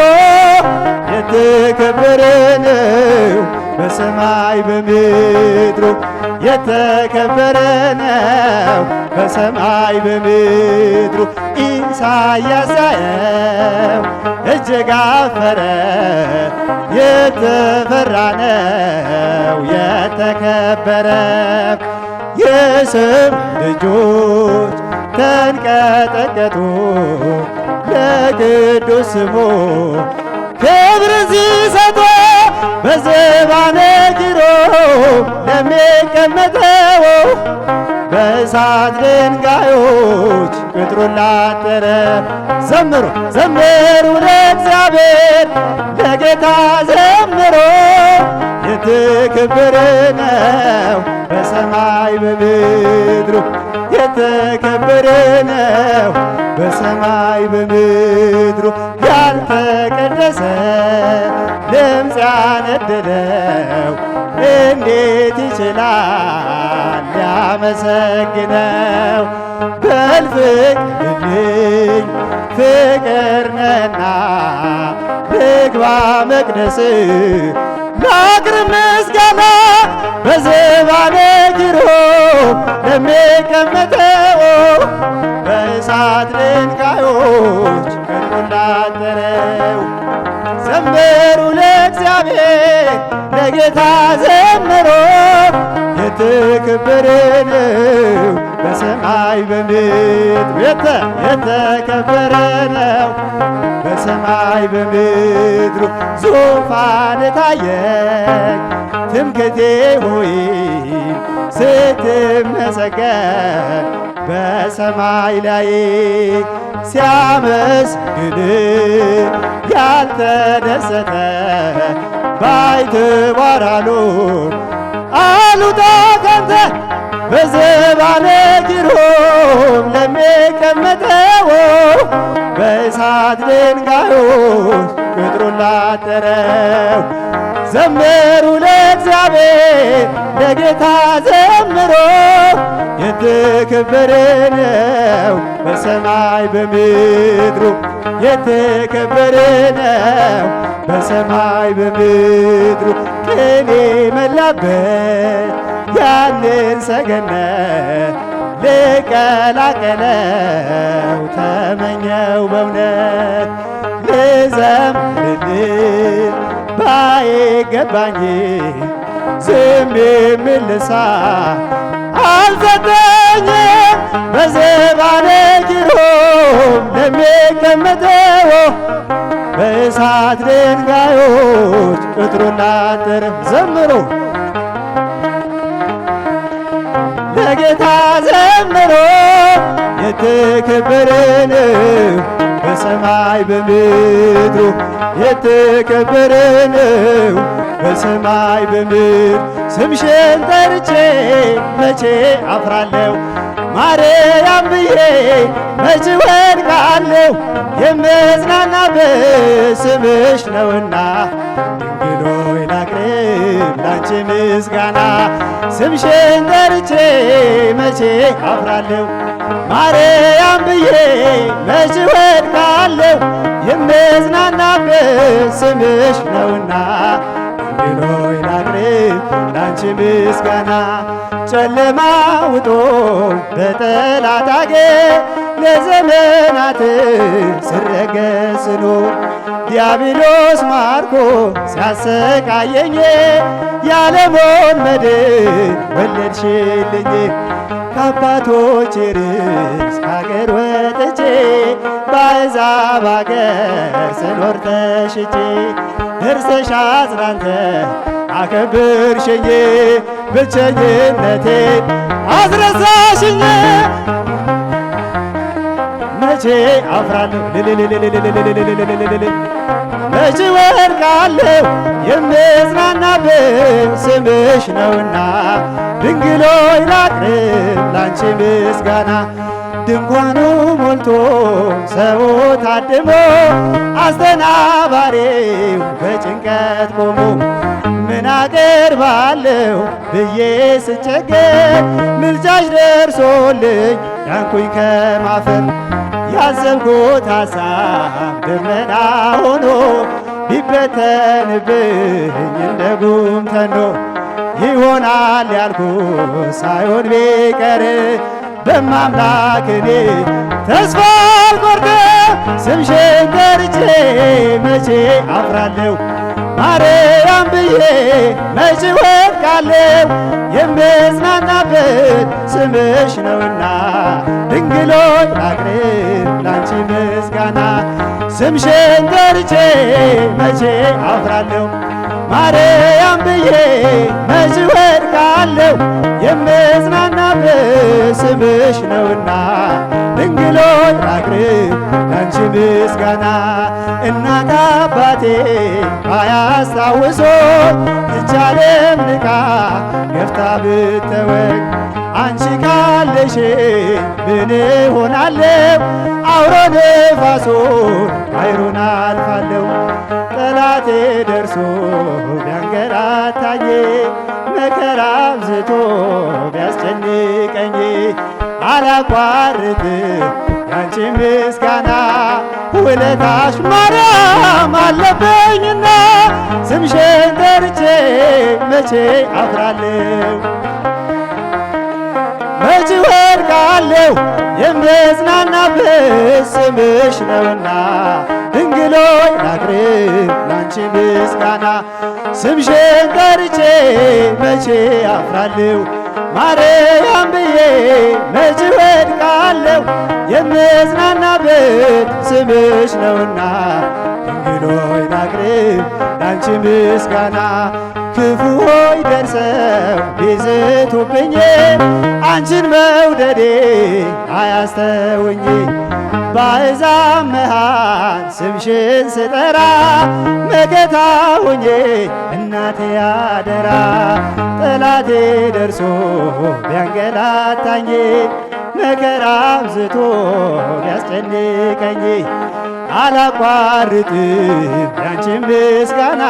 የተከበረ ነው በሰማይ በምድሩ የተከበረ ነው በሰማይ በምድሩ ኢሳይያስ ያየው እጅግ አፈረ የተፈራ ነው የተከበረ የሰው ልጆች ተንቀጠቀጡ ለቅዱስ ስሙ ክብር ሲሰጡ በዘባነ ኪሩብ ለሚቀመጠው በእሳት ድንጋዮች ቅጥሩን ላጠረ ዘምሩ ዘምሩ ለእግዚአብሔር ለጌታ ዘምሮ የተከበረ ነው በሰማይ በምድሩ የተከበረ ነው በሰማይ በምድሩ ያልተቀደሰ ድምፅ ያነደደው እንዴት ይችላል ሊያመሰግነው በል ፍቀድልኝ ፍቅር ነህና ልግባ መቅደስ ላቅርብ ምስጋና በዘባነ ኪሩብ ለሚቀመጠው በእሳት ድንጋዮች ቅጥሩን ላጠረው ዘምሩ ለእግዚአብሔር ለጌታ ዘምሮ የተከበረ ነው በሰማይ በምድር የተከበረ ነው በሰማይ በምድሩ ዙፋን ታየኝ ትምክህቴ ሆይ ስትመሰገን በሰማይ ላይ ሲያመስግን ያልተደሰተ ባይተዋር አሉታ ካንተ በዘባነ ኪሩብ ለሚቀመጠው በእሳት ድንጋዮች ቅጥሩን ላጠረው ዘምሩ ለእግዚአብሔር ለጌታ ዘምሮ የተከበረ ነው በሰማይ በምድሩ የተከበረ ነው በሰማይ በምድሩ ቅኔ መላበት ያንን ሰገነት ልቀላቀለው ተመኘው በእውነት ልዘምርልህ ባይገባኝ ዝም የሚል ልሳን አልሰጠኝም በዘባነ ኪሩብ ለሚቀመጠው በእሳት ድንጋዮች ቅጥሩን ላጠረ ዘምሩ ለጌታ ዘምሮ የተከበረ ነው በሰማይ በምድሩ የተከበረ ነው በሰማይ በምድር ስምሽን ጠርቼ መቼ አፍራለሁ ማርያም ብዬ መቼ ወድቃለሁ የምጽናናበት ስምሽ ነውና ድንግል ሆይ ላቅርብ ላንቺ ምስጋና ስምሽን ጠርቼ መቼ አፍራለሁ ማርያም ብዬ መቼ ወድቃለሁ የምጽናናበት ስምሽ ነውና ድንግል ሆይ ላቅርብ ላንቺ ምስጋና ጨለማ ውጦ በጠላት አገር ለዘመናት ስረገጥ ስኖር ዲያብሎስ ማርኮ ሲያሰቃየኝ ያለሞን መድን ወለድሽልኝ ከአባቶች ርስ አገር ወጥቼ በአሕዛብ አገር ስኖር ተሽጬ ደርሰሽ አጽናንተ አከብርሽኝ ብቸኝነቴን አስረሳሽኝ መቼ አፍራለሁ መቼ ወድቃለሁ የምጽናናበት ስምሽ ነውና ድንግል ሆይ ላቅርብ ላንቺ ምስጋና ድንኳኑ ሞልቶ ሰው ታድሞ አስተናባሪው በጭንቀት ቆሞ ምን አቀርባለሁ ብዬ ስቸገር ምልጃሽ ደርሶልኝ ዳንኩኝ ከማፈር ያሰብኩት ሐሳብ ደመና ሆኖ ቢበተንብኝ እንደ ጉም ተኖ ይሆናል ያልኩት ሳይሆን ቢቀር በማምላክ እኔ ተስፋ አልቆርጥም ስምሽን ጠርቼ መቼ አፍራለሁ ማርያም ብዬ መቼ ወድቃለሁ የምጽናናበት ስምሽ ነውና ድንግል ሆይ ላቅርብ ላንቺ ምስጋና ስምሽን ጠርቼ መቼ አፍራለሁ ማርያም ብዬ መቼ ወድቃለሁ የምጽናናበት ስምሽ ነውና ድንግል ሆይ ላቅርብ ላንቺ ምስጋና እናት አባቴ ባያስታውሶ ይቻለም ንቃ ገፍታ ብተወኝ አንቺ ካለሽ ምን ሆናለሁ አውሎ ነፋሱን ባሕሩን አልፋለሁ ጠላቴ ደርሶ ቢያንገላታኝ መከራ አብዝቶ ቢያስጨንቀኝ አላቋርጥም ያንቺ ምስጋና ውለታሽ ማርያም አለብኝና ስምሽን ጠርቼ መቼ አፍራለሁ መቼ ወድቃለሁ የምጽናናበት ስምሽ ነውና ድንግል ሆይ ላቅርብ ላንቺ ምስጋና ስምሽን ጠርቼ መቼ አፍራለሁ ማርያም ብዬ መች ወድቃለሁ የምጽናናበት ስምሽ ነውና ድንግል ሆይ ላቅርብ ላንቺ ምስጋና ክፉዎች ደርሰው ቢዝቱብኝ አንቺን መውደዴ አያስተውኝ በአሕዛብ መሃል ስምሽን ስጠራ መከታ ሆኜ እናቴ አደራ ጠላቴ ደርሶ ቢያንገላታኝ መከራ አብዝቶ ቢያስጨንቀኝ አላቋርጥም ያንቺን ምስጋና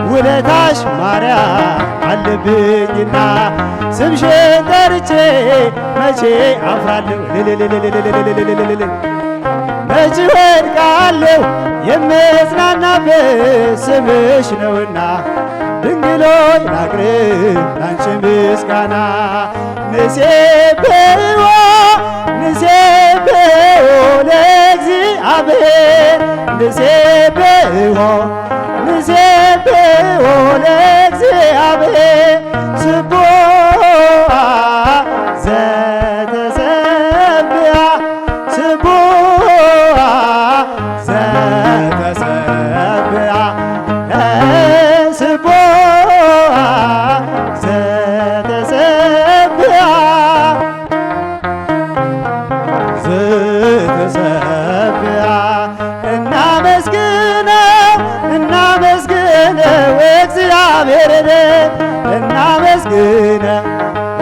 ውለታሽ ማርያም አለብኝና ስምሽን ጠርቼ መቼ አፍራለሁ መቼ ወድቃለሁ የምጽናናበት ስምሽ ነውና ድንግል ሆይ ላቅርብ ላንቺ ምስጋና ንሴብሖ ለእግዚአብሔር ንሴብሖ ለእግዚአብሔር ስቡሕ ዘተሰብሐ ስቡሕ ዘተሰብሐ ስቡሕ ዘተሰብሐ ዘተሰብሐ እናመስግነው እግዚአብሔርን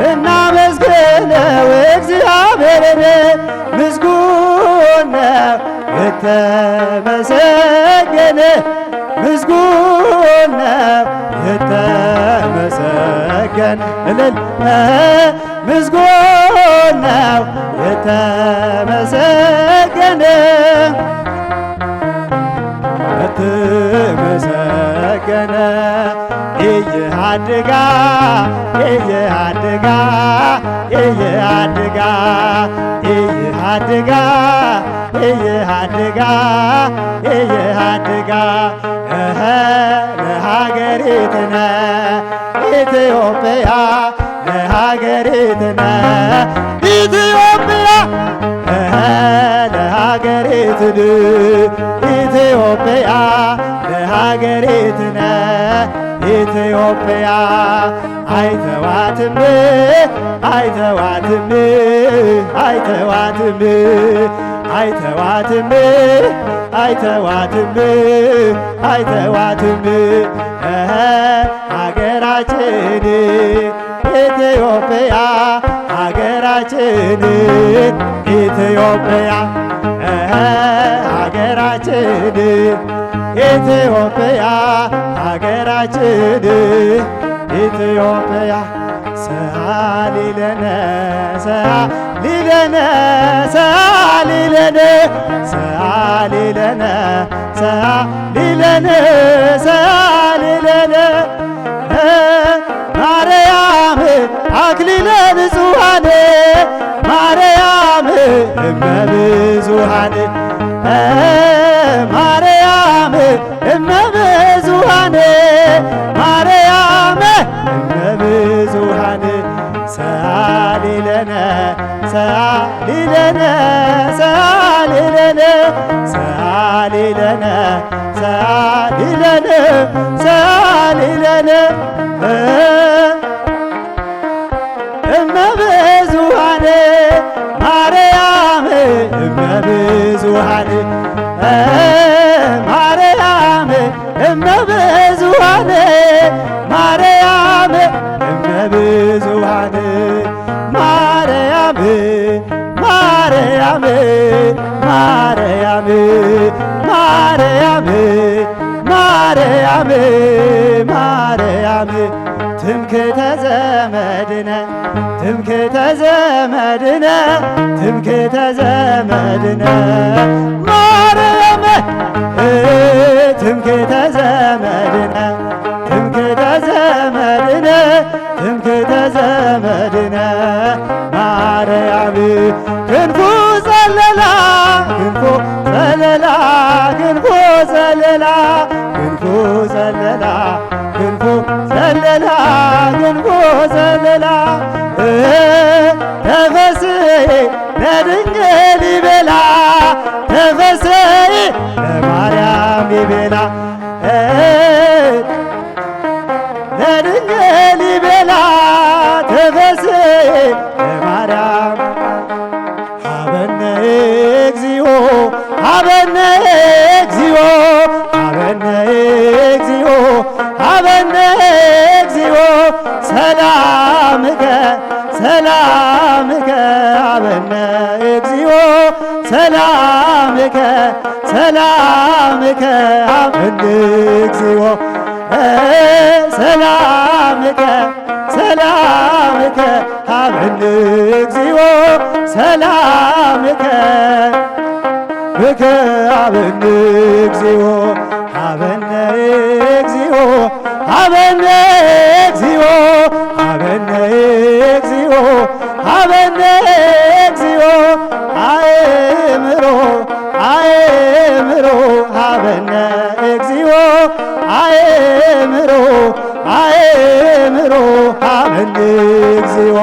እናመስግነው እግዚአብሔርን ምስጉን ነው የተመሰገነ ምስጉን ነው የተመሰገነ እልል ምስጉን ነው የተመሰገነ የተመሰገነ እየሃድጋ እየሃድጋ እየሃድጋ እየሃድጋ እየሃድጋ እየሃድጋ ለሀገሪትነ ኢትዮጵያ ለሀገሪትነ ኢትዮጵያ ለሀገሪትን ኢትዮጵያ ለሀገሪትነ ኢትዮጵያ አይተዋትም አይተዋትም አይተዋትም አይተዋትም አይተዋትም አይተዋትም ሀገራችን ኢትዮጵያ ሀገራችን ኢትዮጵያ ሀገራችን ኢትዮጵያ ሀገራችን ኢትዮጵያ ሰአሊ ለነ ሰአሊ ለነ ሰአሊ ለነ ሰአሊ ለነ ሰአሊ ለነ ሰአሊ ለነ ማርያም አክሊለ ንጹሐን ማርያም እመብዙኃን ማርያም እመብዙኃን ማርያም እመብዙኃን ሰአሊ ለነ ሰአሊ ለነ ሰአሊ ለነ ሰአሊ ለነ ሰአሊ ለነ ሰአሊ ለነ እመብዙኃን ማርያም እመብዙኃን ማርያም እመብዙኃን ማርያም እመብዙኃን ማርያም ማርያም ማርያም ማርያም ማርያም ማርያም ትምክህተ ዘመድነ ትምክህተ ዘመድነ ትምክህተ ዘመድነ ማርያም ትምክህተ ዘመድነ ትምክህተ ዘመድነ ትምክህተ ዘመድነ ማርያም ክንፉ ጸለላ ክንፉ ጸለላ ክንፉ ጸለላ ክንፉ ጸለላ ክንፉ ዘለላ ግንቦ ዘለላ ተፈስሒ ለድንግል ይቤላ ተፈስሒ ለማርያም ይቤላ ለድንግል ይቤላ ተፈስሒ ለማርያም ሀበነ እግዚኦ ሀበነ እግዚኦ ሀበነ እግዚኦ ሀበነ እግዚኦ ሰላምከ ሰላምከ ሀበነ እግዚኦ ሰላምከ ሰላምከ ሀበነ እግዚኦ ሰላምከ ሰላምከ ሀበነ እግዚኦ ሰላምከ ብከ ሀበነ እግዚኦ ሀበነ እግዚኦ ሀበነ እግዚኦ ሀበነ እግዚኦ ሀበነ እግዚኦ አእምሮ አእምሮ ሀበነ እግዚኦ አእምሮ አእምሮ ሀበነ እግዚኦ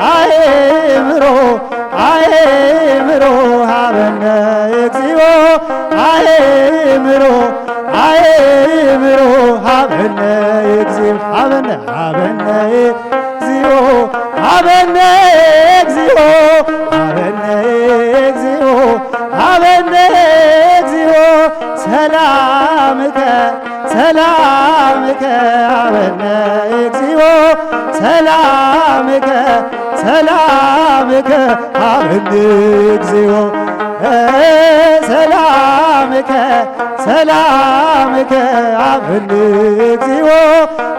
አእምሮ አእምሮ ሀበነ እግዚኦ አእምሮ አእምሮ ሀበነ እግዚኦ ሀበነ ሀበነ እግዚኦ ሀበነ እግዚኦ ሀበነ እግዚኦ ሀበነ እግዚኦ ሰላምከ ሰላምከ ሀበነ እግዚኦ ሰላምከ ሰላምከ ሀበነ እግዚኦ ሰላምከ ሰላምከ ሀበነ እግዚኦ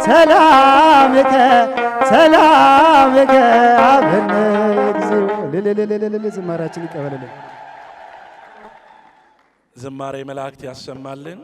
ሰላምከ ሰላምከ ሀበነ እግዚኦ ዝማሬያችን ይቀበልልን። ዝማሬ መላእክት ያሰማልን።